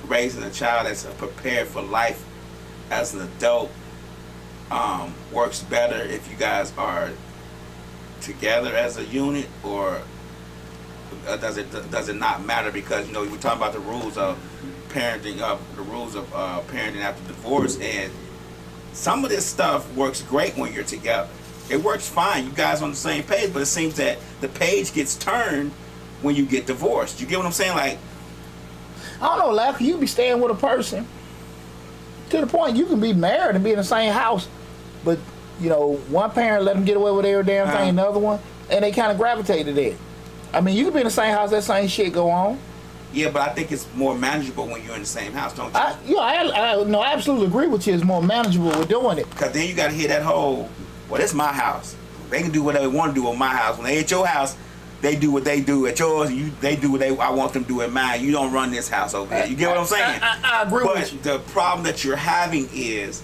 [SPEAKER 3] raising a child that's prepared for life as an adult works better if you guys are together as a unit, or does it not matter? Because we're talking about the rules of parenting, parenting after divorce, and some of this stuff works great when you're together. It works fine. You guys on the same page, but it seems that the page gets turned when you get divorced. You get what I'm saying? Like,
[SPEAKER 1] I don't know, like you be staying with a person to the point you can be married and be in the same house, but one parent let them get away with every damn thing, another one, and they kind of gravitate to that. I mean, you can be in the same house, that same shit go on.
[SPEAKER 3] Yeah, but I think it's more manageable when you're in the same house, don't you?
[SPEAKER 1] I absolutely agree with you. It's more manageable with doing it.
[SPEAKER 3] Because then you got to hear that whole, well, it's my house. They can do whatever they want to do on my house. When they at your house, they do what they do at yours. They do what I want them to do at mine. You don't run this house over here. You get what I'm saying?
[SPEAKER 1] I agree with you.
[SPEAKER 3] But the problem that you're having is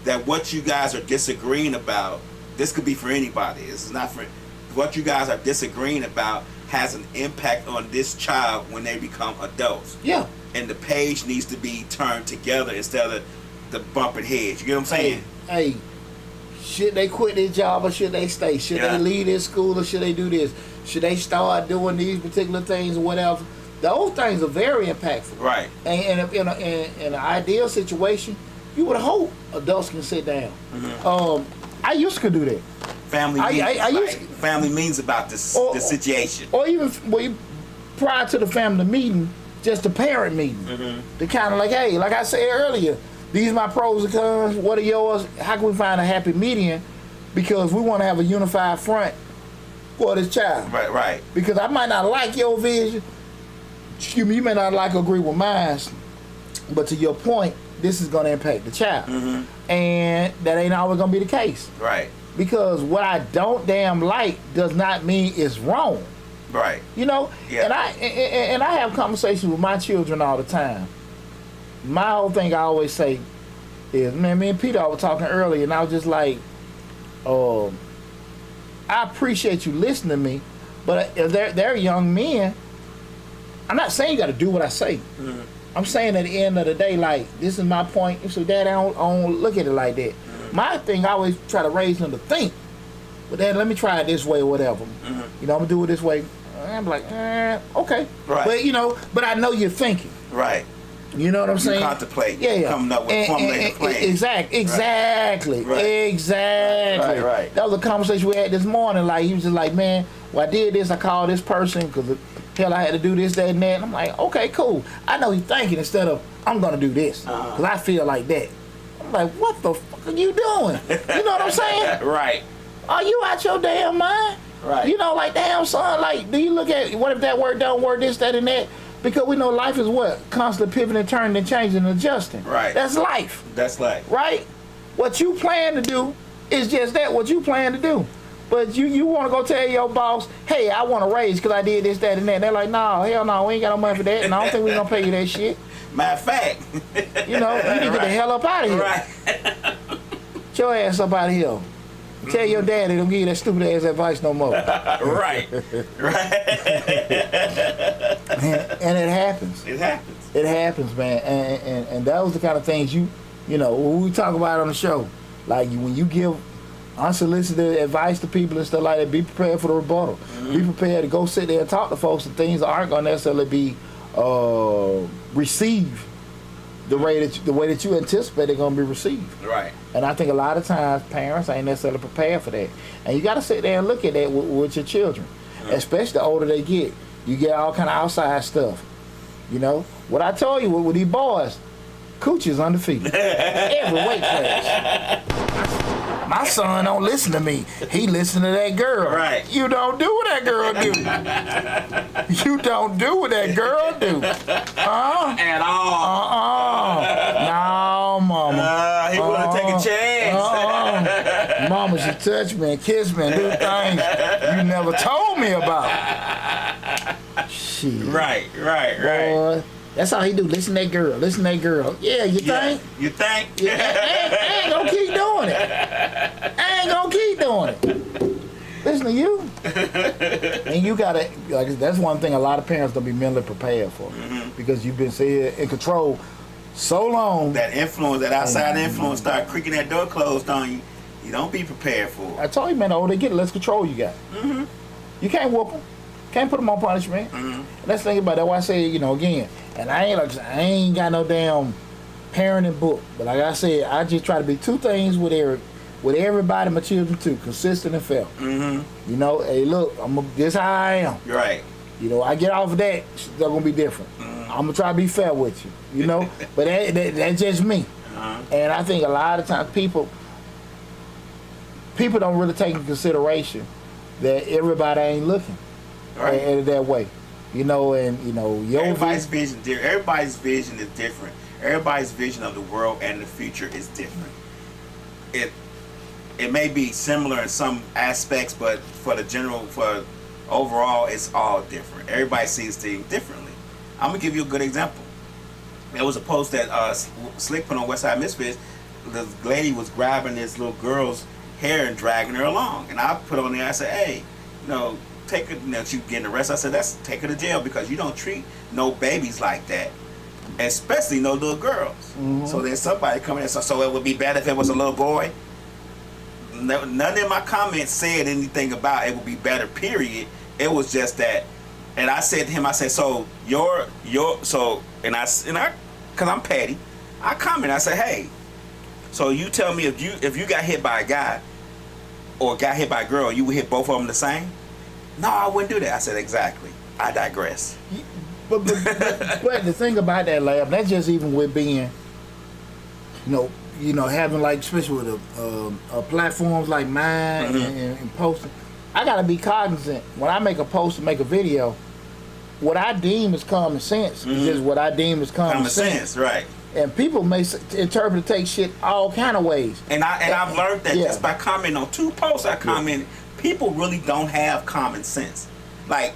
[SPEAKER 3] that what you guys are disagreeing about, this could be for anybody. This is not for, what you guys are disagreeing about has an impact on this child when they become adults.
[SPEAKER 1] Yeah.
[SPEAKER 3] And the page needs to be turned together instead of the bumping heads. You get what I'm saying?
[SPEAKER 1] Hey, should they quit their job or should they stay? Should they leave their school or should they do this? Should they start doing these particular things or whatever? Those things are very impactful.
[SPEAKER 3] Right.
[SPEAKER 1] And in an ideal situation, you would hope adults can sit down. Mm-hmm. I used to do that.
[SPEAKER 3] Family means about this situation.
[SPEAKER 1] Or even prior to the family meeting, just the parent meeting. Mm-hmm. They kind of like, hey, like I said earlier, these are my pros and cons. What are yours? How can we find a happy median? Because we want to have a unified front for this child.
[SPEAKER 3] Right.
[SPEAKER 1] Because I might not like your vision. Excuse me, you may not like or agree with mine. But to your point, this is going to impact the child. Mm-hmm. And that ain't always going to be the case.
[SPEAKER 3] Right.
[SPEAKER 1] Because what I don't damn like does not mean it's wrong.
[SPEAKER 3] Right.
[SPEAKER 1] Yeah. And I have conversations with my children all the time. My whole thing I always say is, man, me and Peter were talking earlier, and I was just like, I appreciate you listening to me, but if they're young men, I'm not saying you got to do what I say. Mm-hmm. I'm saying at the end of the day, like, this is my point. So, Dad, I don't look at it like that. My thing, I always try to raise them to think. But then let me try it this way or whatever. Mm-hmm. I'm going to do it this way. I'm like, okay.
[SPEAKER 3] Right.
[SPEAKER 1] But but I know you're thinking.
[SPEAKER 3] Right.
[SPEAKER 1] You know what I'm saying?
[SPEAKER 3] Contemplate.
[SPEAKER 1] Yeah.
[SPEAKER 3] Coming up with formulated plans.
[SPEAKER 1] Exactly.
[SPEAKER 3] Right.
[SPEAKER 1] Exactly.
[SPEAKER 3] Right.
[SPEAKER 1] That was a conversation we had this morning. Like, he was just like, man, well, I did this. I called this person because hell, I had to do this, that, and that. And I'm like, okay, cool. I know he's thinking instead of, I'm going to do this because I feel like that. I'm like, what the fuck are you doing? You know what I'm saying?
[SPEAKER 3] Right.
[SPEAKER 1] Are you out your damn mind?
[SPEAKER 3] Right.
[SPEAKER 1] Like, damn, son, like, do you look at, what if that word don't work, this, that, and that? Because we know life is what? Constantly pivoting, turning, and changing, and adjusting.
[SPEAKER 3] Right.
[SPEAKER 1] That's life.
[SPEAKER 3] That's life.
[SPEAKER 1] Right? What you plan to do is just that, what you plan to do. But you want to go tell your boss, hey, I want to raise because I did this, that, and that. They're like, no, hell no, we ain't got no money for that, and I don't think we're going to pay you that shit.
[SPEAKER 3] Matter of fact.
[SPEAKER 1] You need to get the hell up out of here.
[SPEAKER 3] Right.
[SPEAKER 1] Get your ass up out of here. Tell your daddy don't give you that stupid ass advice no more.
[SPEAKER 3] Right.
[SPEAKER 1] And it happens. It happens, man. And that was the kind of things when we talk about on the show. Like when you give unsolicited advice to people and stuff like that, be prepared for the rebuttal. Mm-hmm. Be prepared to go sit there and talk to folks and things that aren't going to necessarily be received the way that you anticipate they're going to be received.
[SPEAKER 3] Right.
[SPEAKER 1] And I think a lot of times parents ain't necessarily prepared for that. And you got to sit there and look at that with your children, especially the older they get. You get all kind of outside stuff. What I told you with these boys, Cooch is undefeated. Every weight class. My son don't listen to me. He listen to that girl.
[SPEAKER 3] Right.
[SPEAKER 1] You don't do what that girl do. You don't do what that girl do.
[SPEAKER 3] At all.
[SPEAKER 1] No, mama.
[SPEAKER 3] He want to take a chance.
[SPEAKER 1] Mama should touch me and kiss me and do things you never told me about. Shit.
[SPEAKER 3] Right.
[SPEAKER 1] Boy, that's all he do. Listen to that girl. Yeah, you think?
[SPEAKER 3] You think?
[SPEAKER 1] Yeah, I ain't gonna keep doing it. Listen to you. And you gotta, that's one thing a lot of parents don't be mentally prepared for. Mm-hmm. Because you've been sitting in control so long.
[SPEAKER 3] That outside influence start creaking that door closed on you. You don't be prepared for it.
[SPEAKER 1] I told you, man, the older they get, the less control you got. Mm-hmm. You can't whoop them. Can't put them on punishment. And let's think about it. That's why I say, you know, again, and I ain't got no damn parenting book. But like I said, I just try to be two things with everybody, my children too, consistent and fair. You know, hey, look, this how I am.
[SPEAKER 3] Right.
[SPEAKER 1] You know, I get off of that, they're gonna be different. I'm gonna try to be fair with you. You know, but that's just me. And I think a lot of times people don't really take into consideration that everybody ain't looking at it that way. You know, and you know,
[SPEAKER 3] everybody's vision is different. Everybody's vision of the world and the future is different. It may be similar in some aspects, but for overall, it's all different. Everybody sees things differently. I'm gonna give you a good example. There was a post that Slick put on Westside Misfits. The lady was grabbing this little girl's hair and dragging her along, and I put on there. I said, "Hey, you know, take her." You know, she getting arrested. I said, take her to jail because you don't treat no babies like that, especially no little girls. So there's somebody coming in. So it would be better if it was a little boy. None in my comments said anything about it would be better. Period. It was just that, and I said to him, I said, so and I because I'm petty, I comment. I said, hey, so you tell me if you got hit by a guy or got hit by a girl, you would hit both of them the same? No, I wouldn't do that. I said, exactly. I digress.
[SPEAKER 1] But the thing about that, Lab, that's just even with being, you know, having like, especially with platforms like mine and posting, I gotta be cognizant when I make a post and make a video. What I deem is common sense is just what I deem is common sense.
[SPEAKER 3] Right?
[SPEAKER 1] And people may interpret and take shit all kind of ways.
[SPEAKER 3] And I've learned that just by commenting on 2 posts I commented, people really don't have common sense. Like,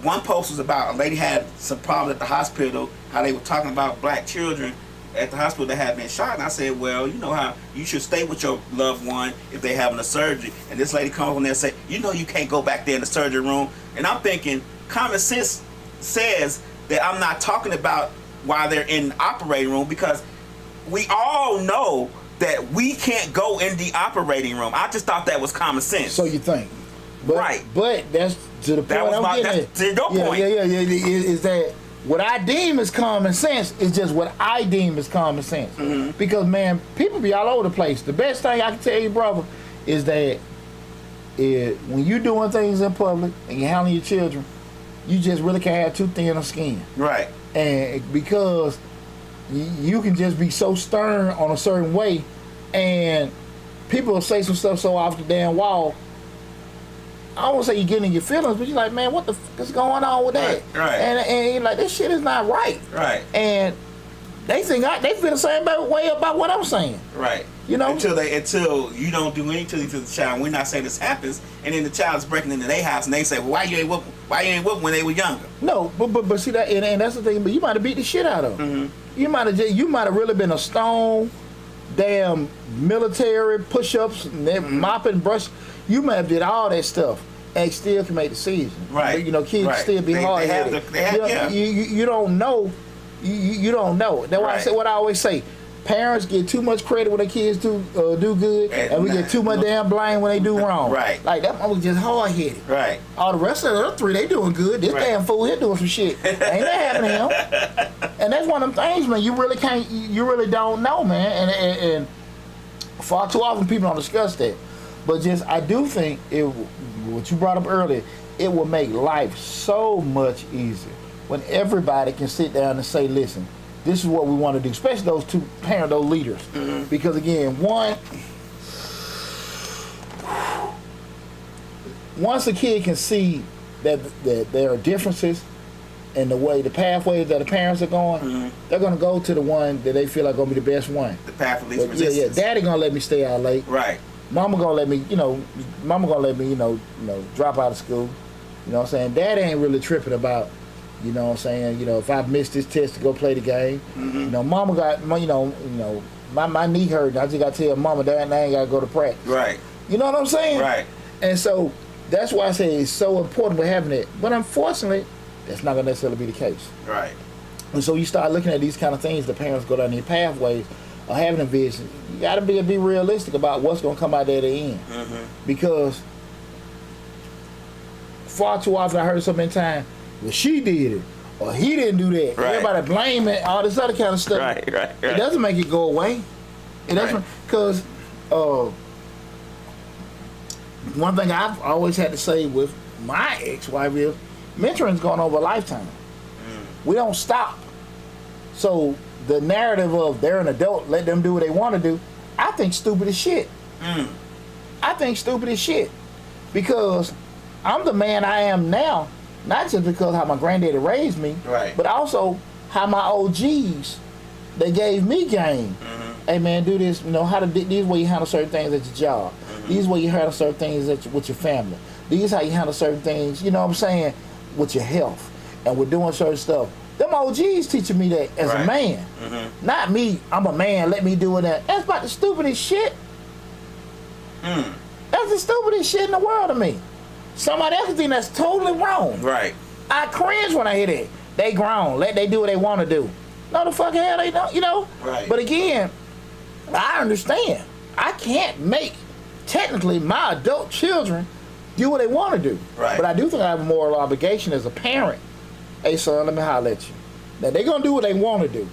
[SPEAKER 3] one post was about a lady had some problems at the hospital, how they were talking about black children at the hospital that had been shot, and I said, well, you know how you should stay with your loved one if they're having a surgery. And this lady comes on there and say, you know, you can't go back there in the surgery room. And I'm thinking, common sense says that I'm not talking about while they're in the operating room, because we all know that we can't go in the operating room. I just thought that was common sense.
[SPEAKER 1] So you think. But,
[SPEAKER 3] right.
[SPEAKER 1] But that's to the point I'm getting at.
[SPEAKER 3] To your point.
[SPEAKER 1] Yeah. Is that what I deem is common sense is just what I deem is common sense. Because, man, people be all over the place. The best thing I can tell you, brother, is that when you're doing things in public and you're handling your children, you just really can't have too thin of skin.
[SPEAKER 3] Right.
[SPEAKER 1] And because you can just be so stern on a certain way, and people will say some stuff so off the damn wall. I don't want to say you're getting in your feelings, but you're like, man, what the fuck is going on with that?
[SPEAKER 3] Right.
[SPEAKER 1] And you're like, this shit is not right.
[SPEAKER 3] Right.
[SPEAKER 1] And they think they feel the same way about what I'm saying.
[SPEAKER 3] Right.
[SPEAKER 1] You know,
[SPEAKER 3] until you don't do anything to the child. We're not saying this happens, and then the child is breaking into their house, and they say, well, why you ain't whoop when they were younger? No,
[SPEAKER 1] but see that, and that's the thing. But you might have beat the shit out of them. You might have really been a stone, damn military push-ups, mopping, brush. You might have did all that stuff and still can make decisions.
[SPEAKER 3] Right.
[SPEAKER 1] You know, kids still be hard-headed. You don't know. You don't know. That's why I say what I always say. Parents get too much credit when their kids do good, and we get too much damn blame when they do wrong.
[SPEAKER 3] Right.
[SPEAKER 1] Like that mother just hard-headed.
[SPEAKER 3] Right.
[SPEAKER 1] All the rest of the other 3, they doing good. This damn fool here doing some shit. Ain't that happening to him? And that's one of them things, man. You really can't. You really don't know, man. And far too often people don't discuss that. But just I do think what you brought up earlier, it will make life so much easier when everybody can sit down and say, listen, this is what we want to do, especially those 2 parents, those leaders. Because again, once a kid can see that there are differences in the pathways that the parents are going, they're going to go to the one that they feel like going to be the best one.
[SPEAKER 3] The path of least resistance.
[SPEAKER 1] Yeah, daddy going to let me stay out late.
[SPEAKER 3] Right.
[SPEAKER 1] Mama going to let me, drop out of school. You know what I'm saying? Daddy ain't really tripping about, you know what I'm saying, if I miss this test to go play the game. Mama got, my knee hurt. I just got to tell mama that I ain't got to go to practice.
[SPEAKER 3] Right.
[SPEAKER 1] You know what I'm saying?
[SPEAKER 3] Right.
[SPEAKER 1] And so that's why I say it's so important with having it. But unfortunately, that's not going to necessarily be the case.
[SPEAKER 3] Right.
[SPEAKER 1] And so you start looking at these kind of things, the parents go down these pathways of having a vision. You got to be realistic about what's going to come out there at the end. Because far too often I heard so many times, well, she did it, or he didn't do that.
[SPEAKER 3] Right.
[SPEAKER 1] Everybody blame it, all this other kind of stuff.
[SPEAKER 3] Right.
[SPEAKER 1] It doesn't make it go away. It doesn't, because one thing I've always had to say with my ex-wife is mentoring's going over a lifetime. We don't stop. So the narrative of they're an adult, let them do what they want to do, I think stupid as shit. I think stupid as shit. Because I'm the man I am now, not just because how my granddaddy raised me,
[SPEAKER 3] Right.
[SPEAKER 1] but also how my OGs, they gave me game. Hey man, do this, how to these way you handle certain things at your job. These way you handle certain things with your family. These how you handle certain things, you know what I'm saying, with your health. And we're doing certain stuff. Them OGs teaching me that as a man. Not me, I'm a man, let me do it. That's about the stupidest shit. That's the stupidest shit in the world to me. Somebody else think that's totally wrong.
[SPEAKER 3] Right.
[SPEAKER 1] I cringe when I hear that. They grown, let they do what they want to do. No, the fuck hell they don't,
[SPEAKER 3] Right.
[SPEAKER 1] But again, I understand. I can't make, technically, my adult children do what they want to do.
[SPEAKER 3] Right.
[SPEAKER 1] But I do think I have a moral obligation as a parent. Hey, son, let me holler at you. Now, they're going to do what they want to do.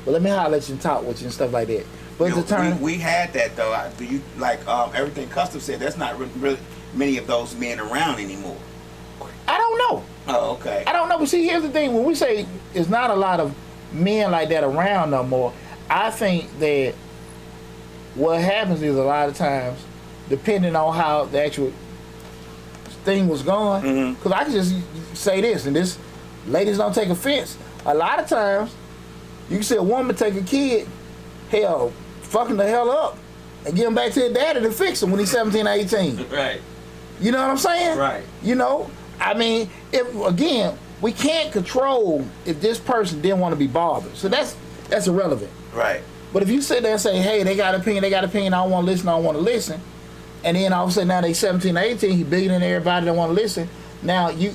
[SPEAKER 1] But let me holler at you and talk with you and stuff like that. But the turn...
[SPEAKER 3] we had that, though. Do you, everything Custom said, there's not really many of those men around anymore.
[SPEAKER 1] I don't know.
[SPEAKER 3] Oh, okay.
[SPEAKER 1] I don't know. But see, here's the thing. When we say it's not a lot of men like that around no more, I think that what happens is a lot of times, depending on how the actual thing was going, because I can just say this, and this, ladies don't take offense. A lot of times, you can see a woman take a kid, hell, fucking the hell up, and give him back to his daddy to fix him when he's 17 or 18.
[SPEAKER 3] Right.
[SPEAKER 1] You know what I'm saying?
[SPEAKER 3] Right.
[SPEAKER 1] I mean, if we can't control if this person didn't want to be bothered. So that's irrelevant.
[SPEAKER 3] Right.
[SPEAKER 1] But if you sit there and say, hey, they got opinion, I don't want to listen, and then all of a sudden now they 17 or 18, he bigger than everybody that want to listen, now you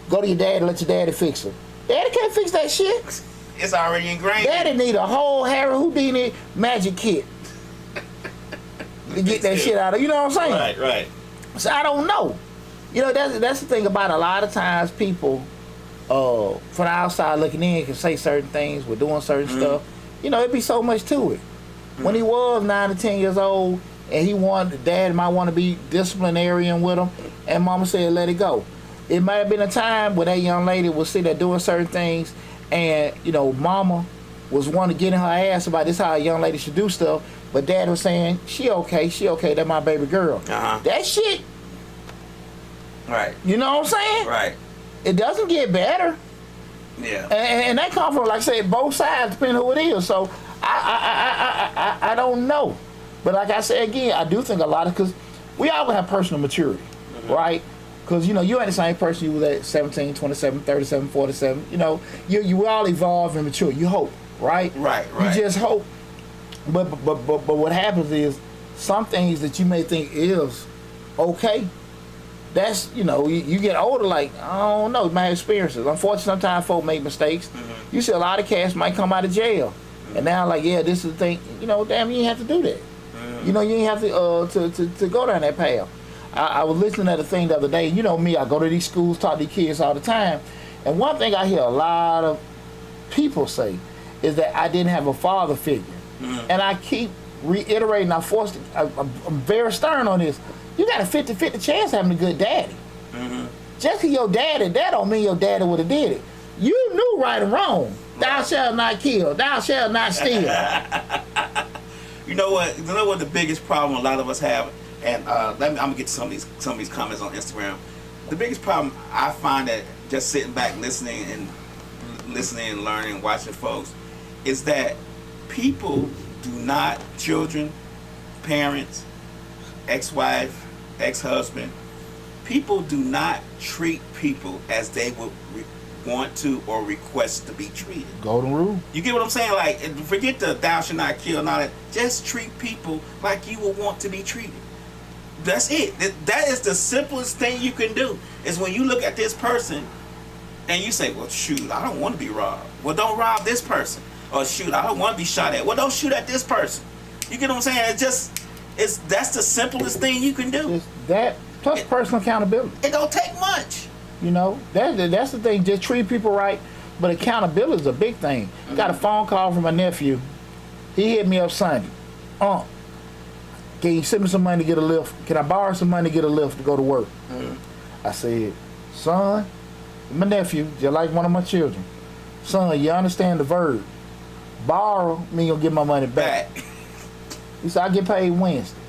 [SPEAKER 1] go to your dad and let your daddy fix him. Daddy can't fix that shit.
[SPEAKER 3] It's already ingrained.
[SPEAKER 1] Daddy need a whole Harry Houdini magic kit to get that shit out of, you know what I'm saying?
[SPEAKER 3] Right.
[SPEAKER 1] So I don't know. That's the thing about a lot of times people from the outside looking in can say certain things, we're doing certain stuff. It'd be so much to it. When he was 9 to 10 years old and he wanted, dad might want to be disciplinarian with him, and mama said let it go. It might have been a time where that young lady was sitting there doing certain things, and mama was wanting to get in her ass about this how a young lady should do stuff, but dad was saying she okay, that's my baby girl. That shit.
[SPEAKER 3] Right.
[SPEAKER 1] You know what I'm saying?
[SPEAKER 3] Right.
[SPEAKER 1] It doesn't get better.
[SPEAKER 3] Yeah.
[SPEAKER 1] And that comes from, like I said, both sides, depending who it is. So I don't know. But like I said again, I do think a lot of, because we all have personal maturity, right? Because, you ain't the same person you was at 17, 27, 37, 47. You all evolve and mature. You hope, right?
[SPEAKER 3] Right.
[SPEAKER 1] You just hope. But what happens is some things that you may think is okay, that's, you get older, like, I don't know, my experiences. Unfortunately, sometimes folk make mistakes. You see a lot of cats might come out of jail. And now, like, yeah, this is the thing, damn, you ain't have to do that. You ain't have to go down that path. I was listening to the thing the other day. You know me, I go to these schools, talk to these kids all the time. And one thing I hear a lot of people say is that I didn't have a father figure. And I keep reiterating, I'm very stern on this. You got a 50-50 chance of having a good daddy. Just because your daddy, that don't mean your daddy would have did it. You knew right and wrong. Thou shalt not kill. Thou shalt not steal.
[SPEAKER 3] You know what the biggest problem a lot of us have, and I'm gonna get to some of these comments on Instagram. The biggest problem I find that just sitting back listening and learning, watching folks, is that people do not, children, parents, ex-wife, ex-husband, people do not treat people as they would want to or request to be treated.
[SPEAKER 1] Golden rule.
[SPEAKER 3] You get what I'm saying? Like, forget the thou shalt not kill and all that. Just treat people like you would want to be treated. That's it. That is the simplest thing you can do, is when you look at this person and you say, well, shoot, I don't want to be robbed. Well, don't rob this person. Or shoot, I don't want to be shot at. Well, don't shoot at this person. You get what I'm saying? That's the simplest thing you can do.
[SPEAKER 1] That Plus personal accountability.
[SPEAKER 3] It don't take much.
[SPEAKER 1] You know, that's the thing. Just treat people right, but accountability is a big thing. Got a phone call from my nephew. He hit me up Sunday. Can you send me some money to get a lift? Can I borrow some money to get a lift to go to work? I said, son, my nephew, just like one of my children. Son, you understand the verb. Borrow mean you'll get my money back. He said, I get paid Wednesday.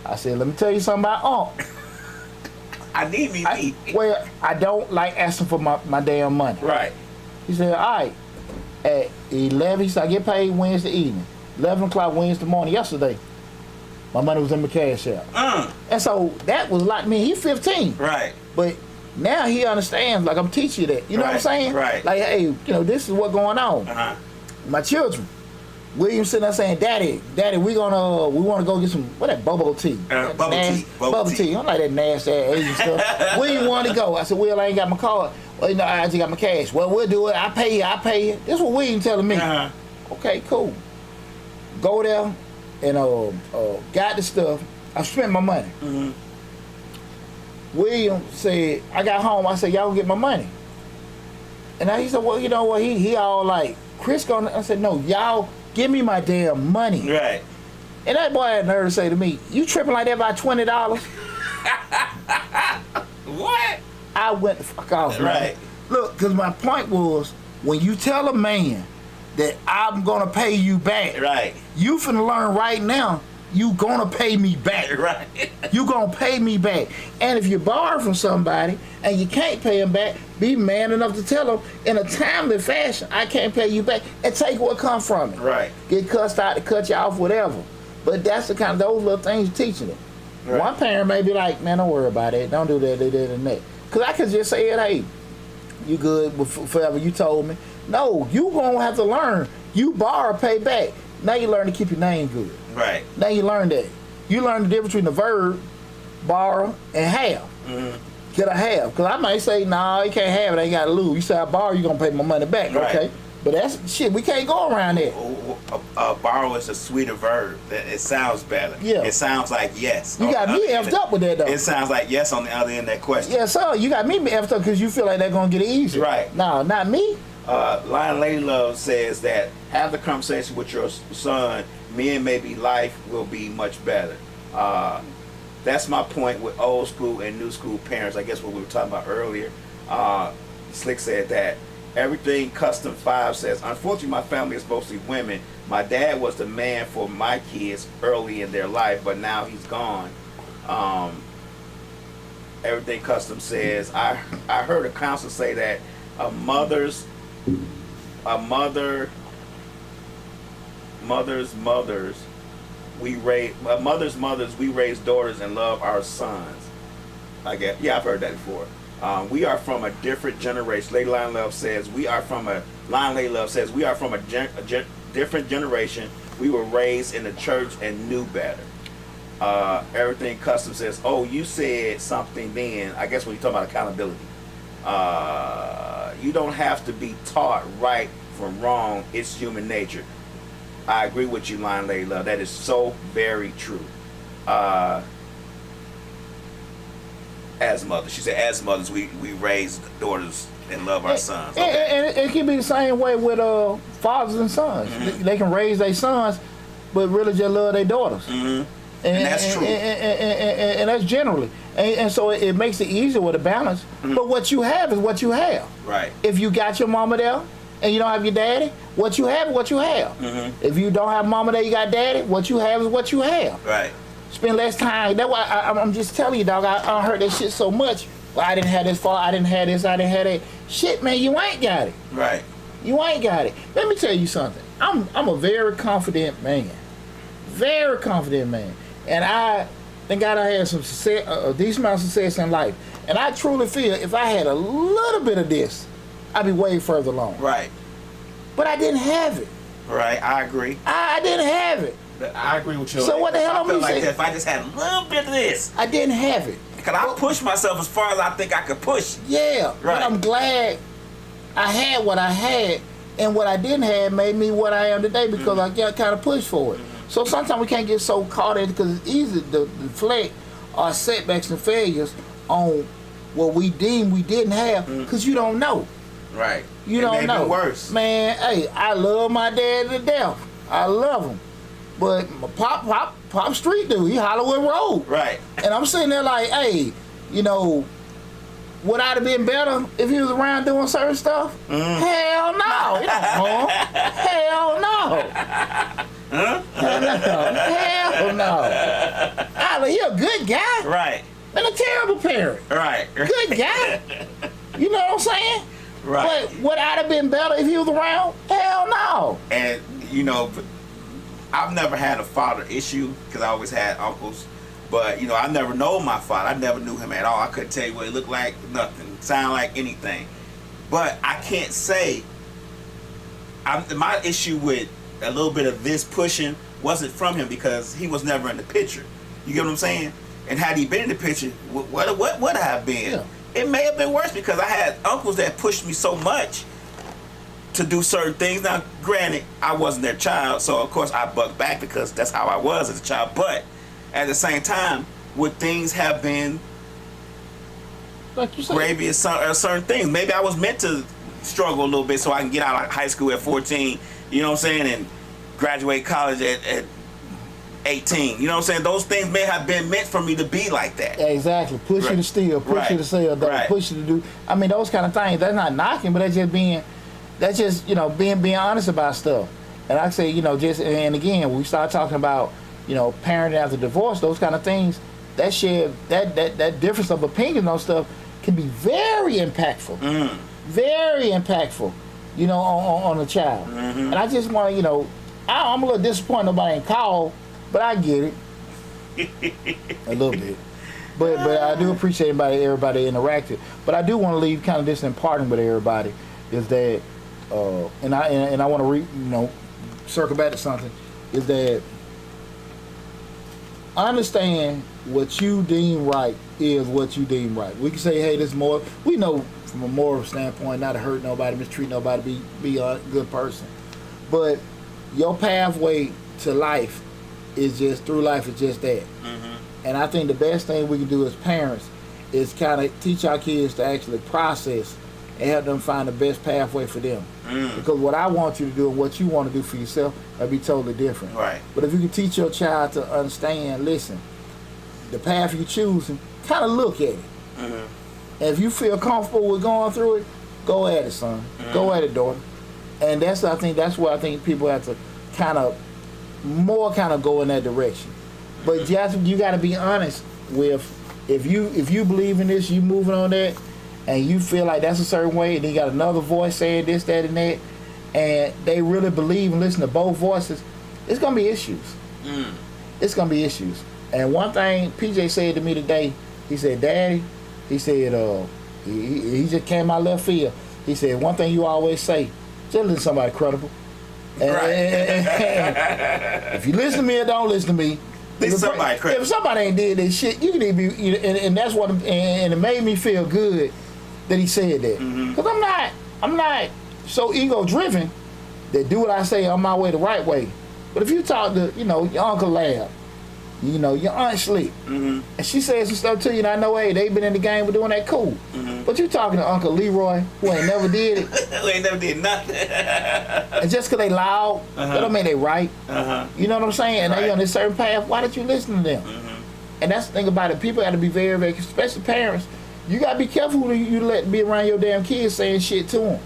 [SPEAKER 1] I said, let me tell you something about
[SPEAKER 3] I need me.
[SPEAKER 1] Well, I don't like asking for my damn money.
[SPEAKER 3] Right.
[SPEAKER 1] He said, all right. At 11, he said, I get paid Wednesday evening. 11 o'clock Wednesday morning, yesterday. My money was in my cash out. And so that was like me. He's 15.
[SPEAKER 3] Right.
[SPEAKER 1] But now he understands, like I'm teaching you that. You know what I'm saying?
[SPEAKER 3] Right.
[SPEAKER 1] Like, hey, you know, this is what's going on. My children. William sitting there saying, Daddy, we want to go get some, what that, bubble tea? Bubble tea. I'm like that nasty Asian stuff. Where you want to go? I said, Will, I ain't got my card. Well, you know, I just got my cash. Well, we'll do it. I pay you. This is what William telling me. Okay, cool. Go there and got the stuff. I spent my money. William said, I got home. I said, y'all gonna get my money. And he said, well, you know what? He all like, Chris gonna. I said, no, y'all give me my damn money.
[SPEAKER 3] Right.
[SPEAKER 1] And that boy had nerve to say to me, you tripping like that by $20?
[SPEAKER 3] What?
[SPEAKER 1] I went the fuck off.
[SPEAKER 3] Right.
[SPEAKER 1] Man. Look, because my point was, when you tell a man that I'm gonna pay you back,
[SPEAKER 3] right,
[SPEAKER 1] you finna learn right now, you gonna pay me back.
[SPEAKER 3] Right.
[SPEAKER 1] You gonna pay me back. And if you borrow from somebody and you can't pay them back, be man enough to tell them in a timely fashion, I can't pay you back, and take what comes from it.
[SPEAKER 3] Right.
[SPEAKER 1] Get cussed out to cut you off, whatever. But that's the kind of, those little things you're teaching them. Right. One parent may be like, man, don't worry about it. Don't do that, and that. Because I could just say it, hey, you good forever, you told me. No, you gonna have to learn. You borrow, pay back. Now you learn to keep your name good.
[SPEAKER 3] Right.
[SPEAKER 1] Now you learn that. You learn the difference between the verb, borrow, and have. Get a have. Because I might say, nah, you can't have it, I ain't got to lose. You say I borrow, you going to pay my money back,
[SPEAKER 3] right.
[SPEAKER 1] Okay? But that's, shit, we can't go around that.
[SPEAKER 3] Borrow is a sweeter verb. It sounds better.
[SPEAKER 1] Yeah.
[SPEAKER 3] It sounds like yes.
[SPEAKER 1] You got me effed up with that, though.
[SPEAKER 3] It sounds like yes on the other end of that question.
[SPEAKER 1] Yeah, so you got me effed up because you feel like they're going to get it easy.
[SPEAKER 3] Right.
[SPEAKER 1] No, not me.
[SPEAKER 3] Lion Lady Love says that have the conversation with your son. Me and maybe life will be much better. That's my point with old school and new school parents. I guess what we were talking about earlier. Slick said that everything Custom 5 says, unfortunately my family is mostly women. My dad was the man for my kids early in their life, but now he's gone. Everything Custom says, I heard a counselor say that mothers we raise daughters and love our sons. I guess, yeah, I've heard that before. We are from a different generation. Lady Lion Love says we are from a different generation. We were raised in the church and knew better. Everything Custom says, oh, you said something then. I guess when you're talking about accountability. You don't have to be taught right from wrong. It's human nature. I agree with you, Lion Lady Love. That is so very true. As mothers, she said, as mothers, we raise daughters and love our sons. Okay.
[SPEAKER 1] And it can be the same way with fathers and sons. They can raise their sons, but really just love their daughters.
[SPEAKER 3] And that's true.
[SPEAKER 1] And that's generally. And so it makes it easier with a balance. But what you have is what you have.
[SPEAKER 3] Right.
[SPEAKER 1] If you got your mama there and you don't have your daddy, what you have is what you have. If you don't have mama there, you got daddy, what you have is what you have.
[SPEAKER 3] Right.
[SPEAKER 1] Spend less time. That's why I'm just telling you, dog, I heard that shit so much. Well, I didn't have this far, I didn't have this, I didn't have that. Shit, man, you ain't got it.
[SPEAKER 3] Right.
[SPEAKER 1] You ain't got it. Let me tell you something. I'm a very confident man. Very confident man. And I think God I had some success, a decent amount of success in life. And I truly feel if I had a little bit of this, I'd be way further along.
[SPEAKER 3] Right.
[SPEAKER 1] But I didn't have it.
[SPEAKER 3] Right, I agree.
[SPEAKER 1] I didn't have it.
[SPEAKER 3] I agree with you.
[SPEAKER 1] So what the hell
[SPEAKER 3] I feel
[SPEAKER 1] I'm
[SPEAKER 3] like
[SPEAKER 1] saying?
[SPEAKER 3] that if I just had a little bit of this.
[SPEAKER 1] I didn't have it.
[SPEAKER 3] Because I push myself as far as I think I could push.
[SPEAKER 1] Yeah.
[SPEAKER 3] Right.
[SPEAKER 1] But I'm glad I had what I had, and what I didn't have made me what I am today because I got kind of pushed for it. So sometimes we can't get so caught in it because it's easy to deflect our setbacks and failures on what we deem we didn't have, because you don't know.
[SPEAKER 3] Right.
[SPEAKER 1] You
[SPEAKER 3] It
[SPEAKER 1] don't
[SPEAKER 3] may
[SPEAKER 1] know.
[SPEAKER 3] be worse.
[SPEAKER 1] Man, hey, I love my dad to death. I love him. But my pop street dude, he Hollywood Road.
[SPEAKER 3] Right.
[SPEAKER 1] And I'm sitting there like, hey, you know, would I have been better if he was around doing certain stuff? Hell no. Hell no. Hell no. He a good guy.
[SPEAKER 3] Right.
[SPEAKER 1] And a terrible parent.
[SPEAKER 3] Right.
[SPEAKER 1] Good guy. You know what I'm saying?
[SPEAKER 3] Right.
[SPEAKER 1] But would I have been better if he was around? Hell no.
[SPEAKER 3] And you know, I've never had a father issue because I always had uncles. But you know, I never known my father. I never knew him at all. I couldn't tell you what he looked like, nothing, sound like anything. But I can't say. My issue with a little bit of this pushing wasn't from him because he was never in the picture. You get what I'm saying? And had he been in the picture, what would I have been?
[SPEAKER 1] Yeah.
[SPEAKER 3] It may have been worse because I had uncles that pushed me so much to do certain things. Now, granted, I wasn't their child, so of course I bucked back because that's how I was as a child. But at the same time, would things have been
[SPEAKER 1] Like you said.
[SPEAKER 3] gravy or certain things? Maybe I was meant to struggle a little bit so I can get out of high school at 14, you know what I'm saying, and graduate college at 18. You know what I'm saying? Those things may have been meant for me to be like that.
[SPEAKER 1] Exactly. Push you to steal, push you to sell, push you to do. I mean, those kind of things. That's not knocking, but that's just you know being honest about stuff. And I say, you know, just and again, when we start talking about, you know, parenting after divorce, those kind of things. That difference of opinion on stuff can be very impactful. Very impactful. You know, on a child. And I just want to, you know, I'm a little disappointed nobody ain't called. But I get it. A little bit. But I do appreciate everybody interacted. But I do want to leave kind of this in parting with everybody is that and I want to circle back to something, is that understand what you deem right is what you deem right. We can say, hey, this more, we know from a moral standpoint not to hurt nobody, mistreat nobody, be a good person. But your pathway to life is just through life is just that. And I think the best thing we can do as parents is kind of teach our kids to actually process and help them find the best pathway for them. Because what I want you to do and what you want to do for yourself will be totally different.
[SPEAKER 3] Right.
[SPEAKER 1] But if you can teach your child to understand, listen, the path you're choosing, kind of look at it. And if you feel comfortable with going through it, go at it, son. Go at it, daughter. And that's where I think people have to kind of go in that direction. But you got to be honest with if you believe in this, you moving on that, and you feel like that's a certain way, and then you got another voice saying this, that, and that, and they really believe and listen to both voices, it's gonna be issues. It's gonna be issues. And one thing PJ said to me today, he said, "Daddy," he said, he just came out left field. He said, "One thing you always say, just listen to somebody credible." And if you listen to me or don't listen to me, if somebody ain't did that shit, you can even be, and that's what, and it made me feel good that he said that, because I'm not so ego driven that do what I say on my way the right way. But if you talk to, you know, your Uncle Lab, you know, your Aunt Slick, and she says some stuff to you, and I know, hey, they been in the game with doing that, cool. But you talking to Uncle Leroy, who ain't never did it.
[SPEAKER 3] Who ain't never did nothing.
[SPEAKER 1] And just because they loud, that don't mean they right. You know what I'm saying? And they on this certain path, why don't you listen to them? And that's the thing about it. People got to be very, very, especially parents, you got to be careful who you let be around your damn kids saying shit to them.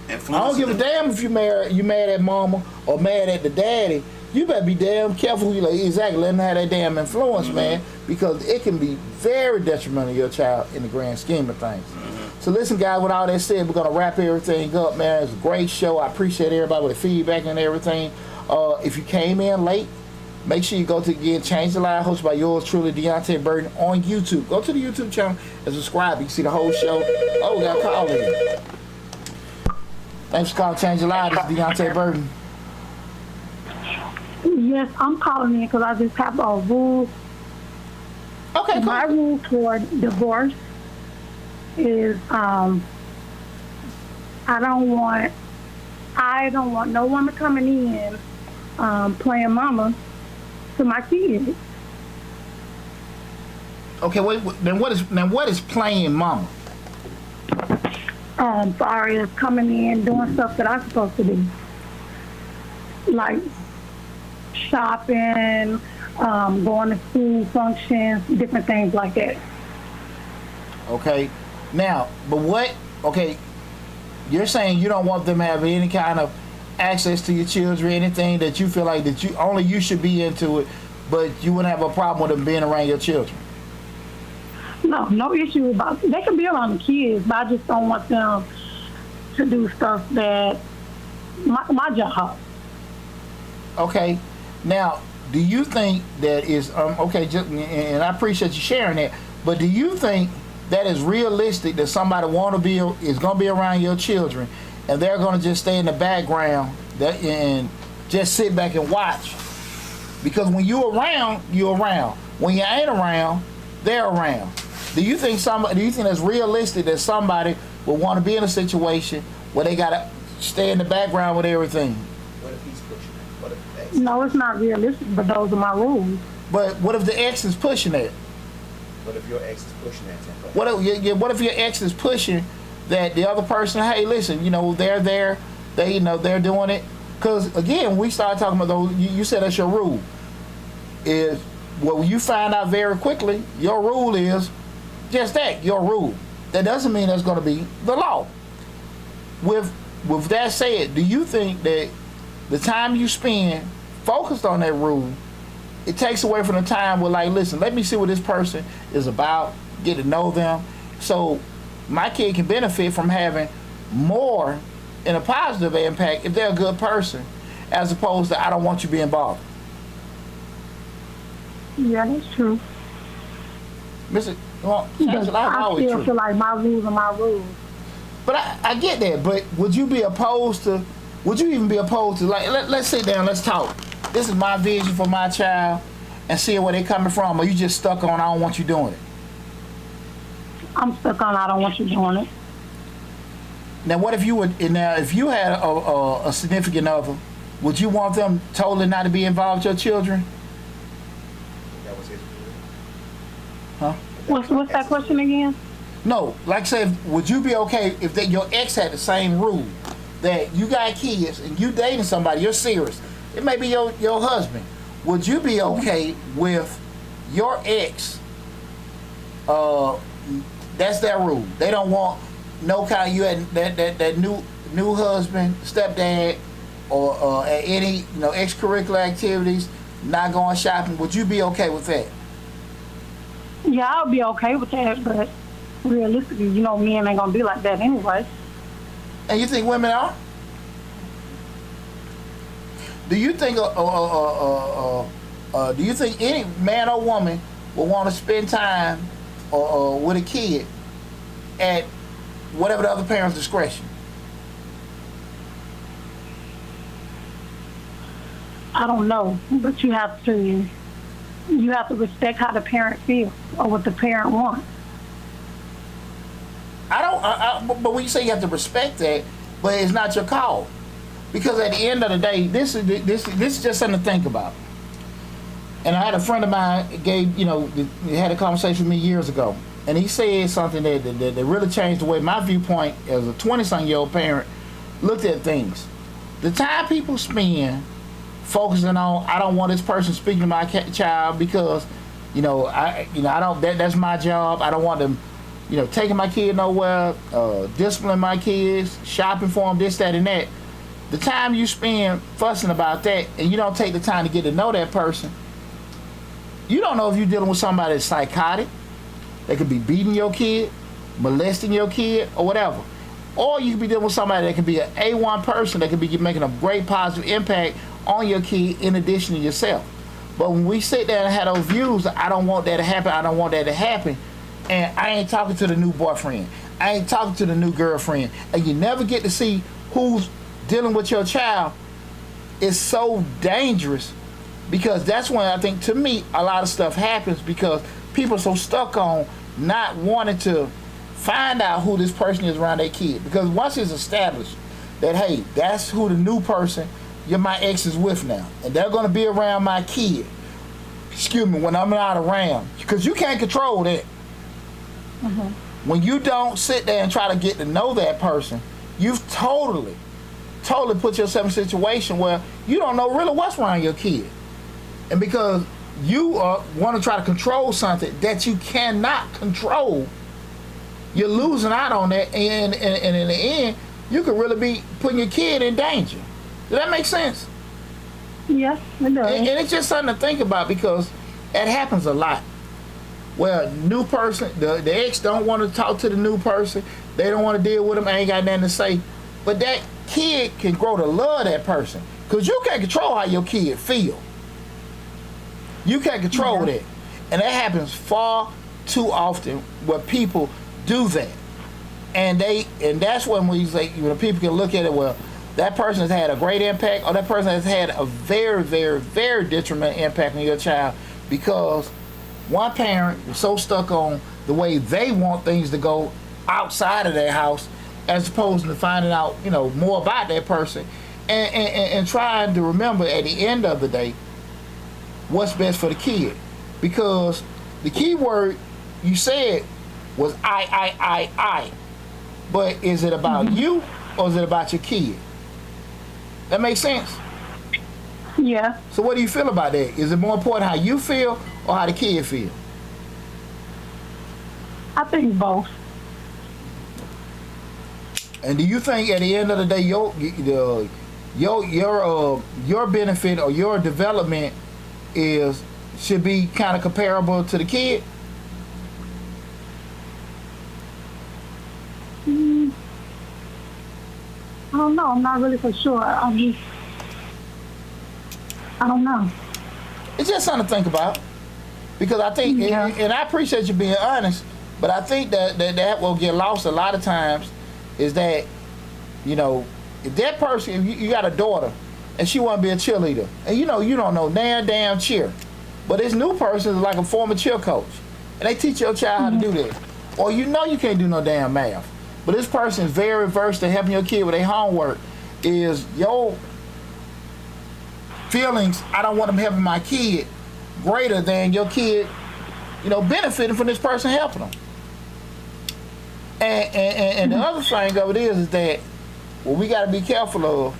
[SPEAKER 1] I don't give a damn if you mad at mama or mad at the daddy. You better be damn careful who you let exactly let them have that damn influence, man, because it can be very detrimental to your child in the grand scheme of things. So listen, guys, with all that said, we're gonna wrap everything up, man. It's a great show. I appreciate everybody with the feedback and everything. If you came in late, make sure you go to again Change the Life, hosted by yours truly, Deonte Burton, on YouTube. Go to the YouTube channel and subscribe. You can see the whole show. Oh, we got a call in. Thanks for calling Change the Life. This is Deonte Burton.
[SPEAKER 4] Yes, I'm calling in because I just have a rule.
[SPEAKER 1] Okay, cool.
[SPEAKER 4] My rule for divorce is I don't want no woman coming in playing mama to my kids.
[SPEAKER 1] Okay, then what is playing mama?
[SPEAKER 4] Far as coming in, doing stuff that I'm supposed to do, like shopping, going to school functions, different things like that.
[SPEAKER 1] Okay, now, but what? Okay, you're saying you don't want them having any kind of access to your children, anything that you feel like that you should be into it, but you wouldn't have a problem with them being around your children.
[SPEAKER 4] No issue about they can be around the kids, but I just don't want them to do stuff that my job.
[SPEAKER 1] Okay, now do you think that is okay? And I appreciate you sharing that, but do you think that is realistic that somebody is going to be around your children, and they're going to just stay in the background and just sit back and watch? Because when you're around, you're around. When you ain't around, they're around. Do you think that's realistic that somebody will want to be in a situation where they got to stay in the background with everything?
[SPEAKER 3] What if he's pushing it? What if the ex?
[SPEAKER 4] No, it's not realistic, but those are my rules.
[SPEAKER 1] But what if the ex is pushing it?
[SPEAKER 3] What if your ex is pushing that tempo?
[SPEAKER 1] What if your ex is pushing that the other person? Hey, listen, they're there. They're doing it. Because again, we started talking about those. You said that's your rule. Is well, you find out very quickly. Your rule is just that, your rule. That doesn't mean that's going to be the law. With that said, do you think that the time you spend focused on that rule, it takes away from the time where, like, listen, let me see what this person is about, get to know them, so my kid can benefit from having more in a positive impact if they're a good person, as opposed to I don't want you being bothered.
[SPEAKER 4] Yeah, that's true.
[SPEAKER 1] Mr.
[SPEAKER 4] But I still feel like my rules are my rules.
[SPEAKER 1] But I get that. But would you even be opposed to, like, let's sit down, let's talk. This is my vision for my child, and see where they're coming from, or you just stuck on I don't want you doing it?
[SPEAKER 4] I'm stuck on I don't want you doing it.
[SPEAKER 1] Now, what if if you had a significant other, would you want them totally not to be involved with your children?
[SPEAKER 3] That was his rule.
[SPEAKER 1] Huh?
[SPEAKER 4] What's that question again?
[SPEAKER 1] No, like say, would you be okay if your ex had the same rule, that you got kids and you dating somebody, you're serious, it may be your husband, would you be okay with your ex, that's their rule, they don't want no kind, you had that new husband, stepdad, or any extracurricular activities, not going shopping, would you be okay with that?
[SPEAKER 4] Yeah, I'll be okay with that, but realistically, men ain't gonna be like that anyway.
[SPEAKER 1] And you think women are? Do you think any man or woman will want to spend time with a kid at whatever the other parent's discretion?
[SPEAKER 4] I don't know, but you have to respect how the parent feels or what the parent wants.
[SPEAKER 1] But when you say you have to respect that, but it's not your call, because at the end of the day, this is just something to think about. And I had a friend of mine had a conversation with me years ago, and he said something that really changed the way my viewpoint as a 20-something-year-old parent looked at things. The time people spend focusing on, I don't want this person speaking to my child because, I don't. That's my job. I don't want them, taking my kid nowhere, disciplining my kids, shopping for them, this, that, and that. The time you spend fussing about that, and you don't take the time to get to know that person, you don't know if you're dealing with somebody that's psychotic, that could be beating your kid, molesting your kid, or whatever. Or you could be dealing with somebody that could be an A1 person that could be making a great positive impact on your kid in addition to yourself. But when we sit there and have those views, I don't want that to happen, I don't want that to happen, and I ain't talking to the new boyfriend, I ain't talking to the new girlfriend, and you never get to see who's dealing with your child, it's so dangerous, because that's when I think, to me, a lot of stuff happens, because people are so stuck on not wanting to find out who this person is around their kid. Because once it's established that, hey, that's who the new person my ex is with now, and they're going to be around my kid, excuse me, when I'm not around, because you can't control that. When you don't sit there and try to get to know that person, you've totally put yourself in a situation where you don't know really what's around your kid. And because you want to try to control something that you cannot control, you're losing out on that, and in the end, you could really be putting your kid in danger. Does that make sense?
[SPEAKER 4] Yes, it does.
[SPEAKER 1] And it's just something to think about, because it happens a lot. Well, new person, the ex don't want to talk to the new person. They don't want to deal with them. Ain't got nothing to say. But that kid can grow to love that person, because you can't control how your kid feel. You can't control that. And that happens far too often where people do that. And that's when we say, people can look at it, well, that person has had a great impact, or that person has had a very, very, very detrimental impact on your child, because one parent is so stuck on the way they want things to go outside of their house, as opposed to finding out, more about that person, and trying to remember at the end of the day what's best for the kid. Because the key word you said was I. But is it about you, or is it about your kid? That makes sense?
[SPEAKER 4] Yeah.
[SPEAKER 1] So what do you feel about that? Is it more important how you feel or how the kid feel?
[SPEAKER 4] I think both.
[SPEAKER 1] And do you think at the end of the day your benefit or your development should be kind of comparable to the kid?
[SPEAKER 4] I don't know. I'm not really for sure. I don't know.
[SPEAKER 1] It's just something to think about, because I think, and I appreciate you being honest, but I think that will get lost a lot of times, is that, if that person, if you got a daughter and she want to be a cheerleader, and you don't know damn cheer, but this new person is like a former cheer coach, and they teach your child how to do that, or you can't do no damn math, but this person is very versed in helping your kid with their homework. Is your feelings, I don't want them helping my kid, greater than your kid, benefiting from this person helping them? And the other thing of it is that what we got to be careful of,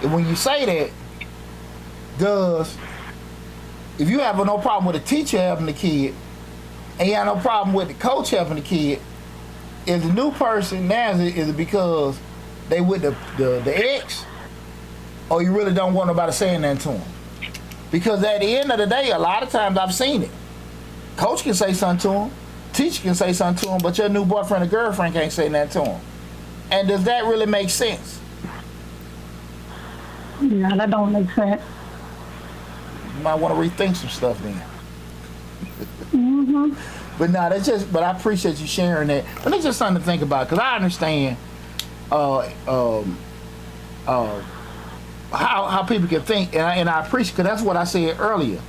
[SPEAKER 1] and when you say that, if you have no problem with the teacher helping the kid, and you have no problem with the coach helping the kid, is the new person now, is it because they with the ex, or you really don't want nobody saying that to them? Because at the end of the day, a lot of times I've seen it. Coach can say something to him, teacher can say something to him, but your new boyfriend or girlfriend can't say that to him. And does that really make sense?
[SPEAKER 4] Yeah, that don't make sense.
[SPEAKER 1] You might want to rethink some stuff then. But no, but I appreciate you sharing that. But it's just something to think about, because I understand how people can think, and I appreciate, because that's what I said earlier.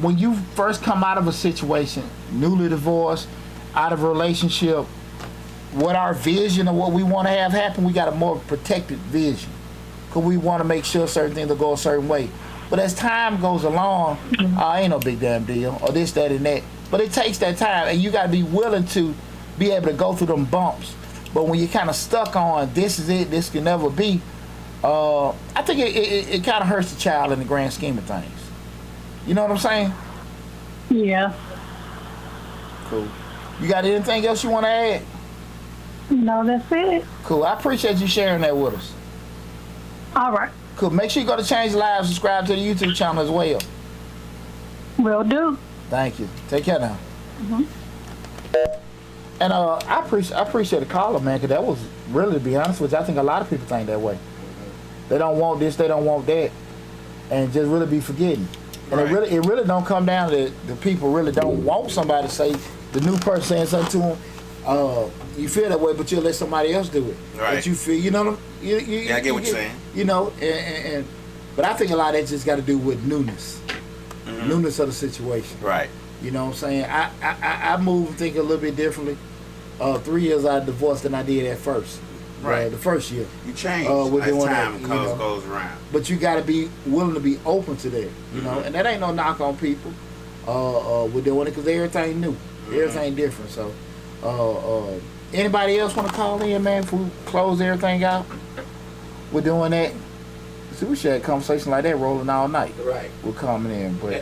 [SPEAKER 1] When you first come out of a situation, newly divorced, out of a relationship, what our vision of what we want to have happen, we got a more protected vision, because we want to make sure certain things will go a certain way. But as time goes along, ain't no big damn deal, or this, that, and that. But it takes that time, and you got to be willing to be able to go through them bumps. But when you're kind of stuck on, this is it, this can never be, I think it kind of hurts the child in the grand scheme of things. You know what I'm saying?
[SPEAKER 4] Yeah.
[SPEAKER 1] Cool. You got anything else you want to add?
[SPEAKER 4] No, that's it.
[SPEAKER 1] Cool. I appreciate you sharing that with us.
[SPEAKER 4] All right.
[SPEAKER 1] Cool. Make sure you go to Change Lives, subscribe to the YouTube channel as well.
[SPEAKER 4] Will do.
[SPEAKER 1] Thank you. Take care now. And I appreciate the caller, man, because that was really, to be honest with you, I think a lot of people think that way. They don't want this, they don't want that, and just really be forgetting. And
[SPEAKER 3] Right.
[SPEAKER 1] it really don't come down to the people really don't want somebody to say, the new person saying something to them. You feel that way, but you'll let somebody else do it.
[SPEAKER 3] Right.
[SPEAKER 1] But you feel,
[SPEAKER 3] Yeah, I get what you're saying.
[SPEAKER 1] But I think a lot of that just got to do with newness. Newness of the situation.
[SPEAKER 3] Right.
[SPEAKER 1] You know what I'm saying? I move and think a little bit differently. 3 years I divorced than I did at first.
[SPEAKER 3] Right.
[SPEAKER 1] The first year.
[SPEAKER 3] You change
[SPEAKER 1] we're
[SPEAKER 3] as
[SPEAKER 1] doing
[SPEAKER 3] time
[SPEAKER 1] that,
[SPEAKER 3] goes around.
[SPEAKER 1] But you got to be willing to be open to that, you know. And that ain't no knock on people. We're doing it because everything new, everything different. So, anybody else want to call in, man? If we close everything out, we're doing that. See, we should have a conversation like that rolling all night.
[SPEAKER 5] Right.
[SPEAKER 1] We're coming in, but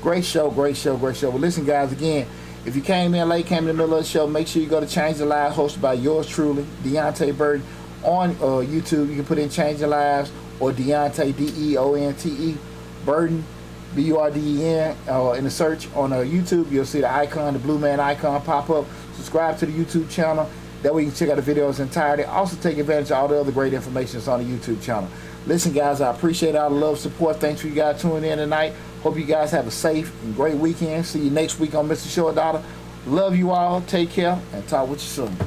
[SPEAKER 1] great show. Well, listen, guys, again. If you came in late, came in the middle of the show, make sure you go to Change the Lives, hosted by yours truly, Deonte Burden. On YouTube, you can put in Change the Lives or Deonte, Deonte, Burden, Burden, in the search on YouTube. You'll see the icon, the blue man icon pop up. Subscribe to the YouTube channel. That way you can check out the videos entirety. Also take advantage of all the other great information that's on the YouTube channel. Listen, guys, I appreciate all the love, support. Thanks for you guys tuning in tonight. Hope you guys have a safe and great weekend. See you next week on Mr. Short Dollar. Love you all. Take care and talk with you soon.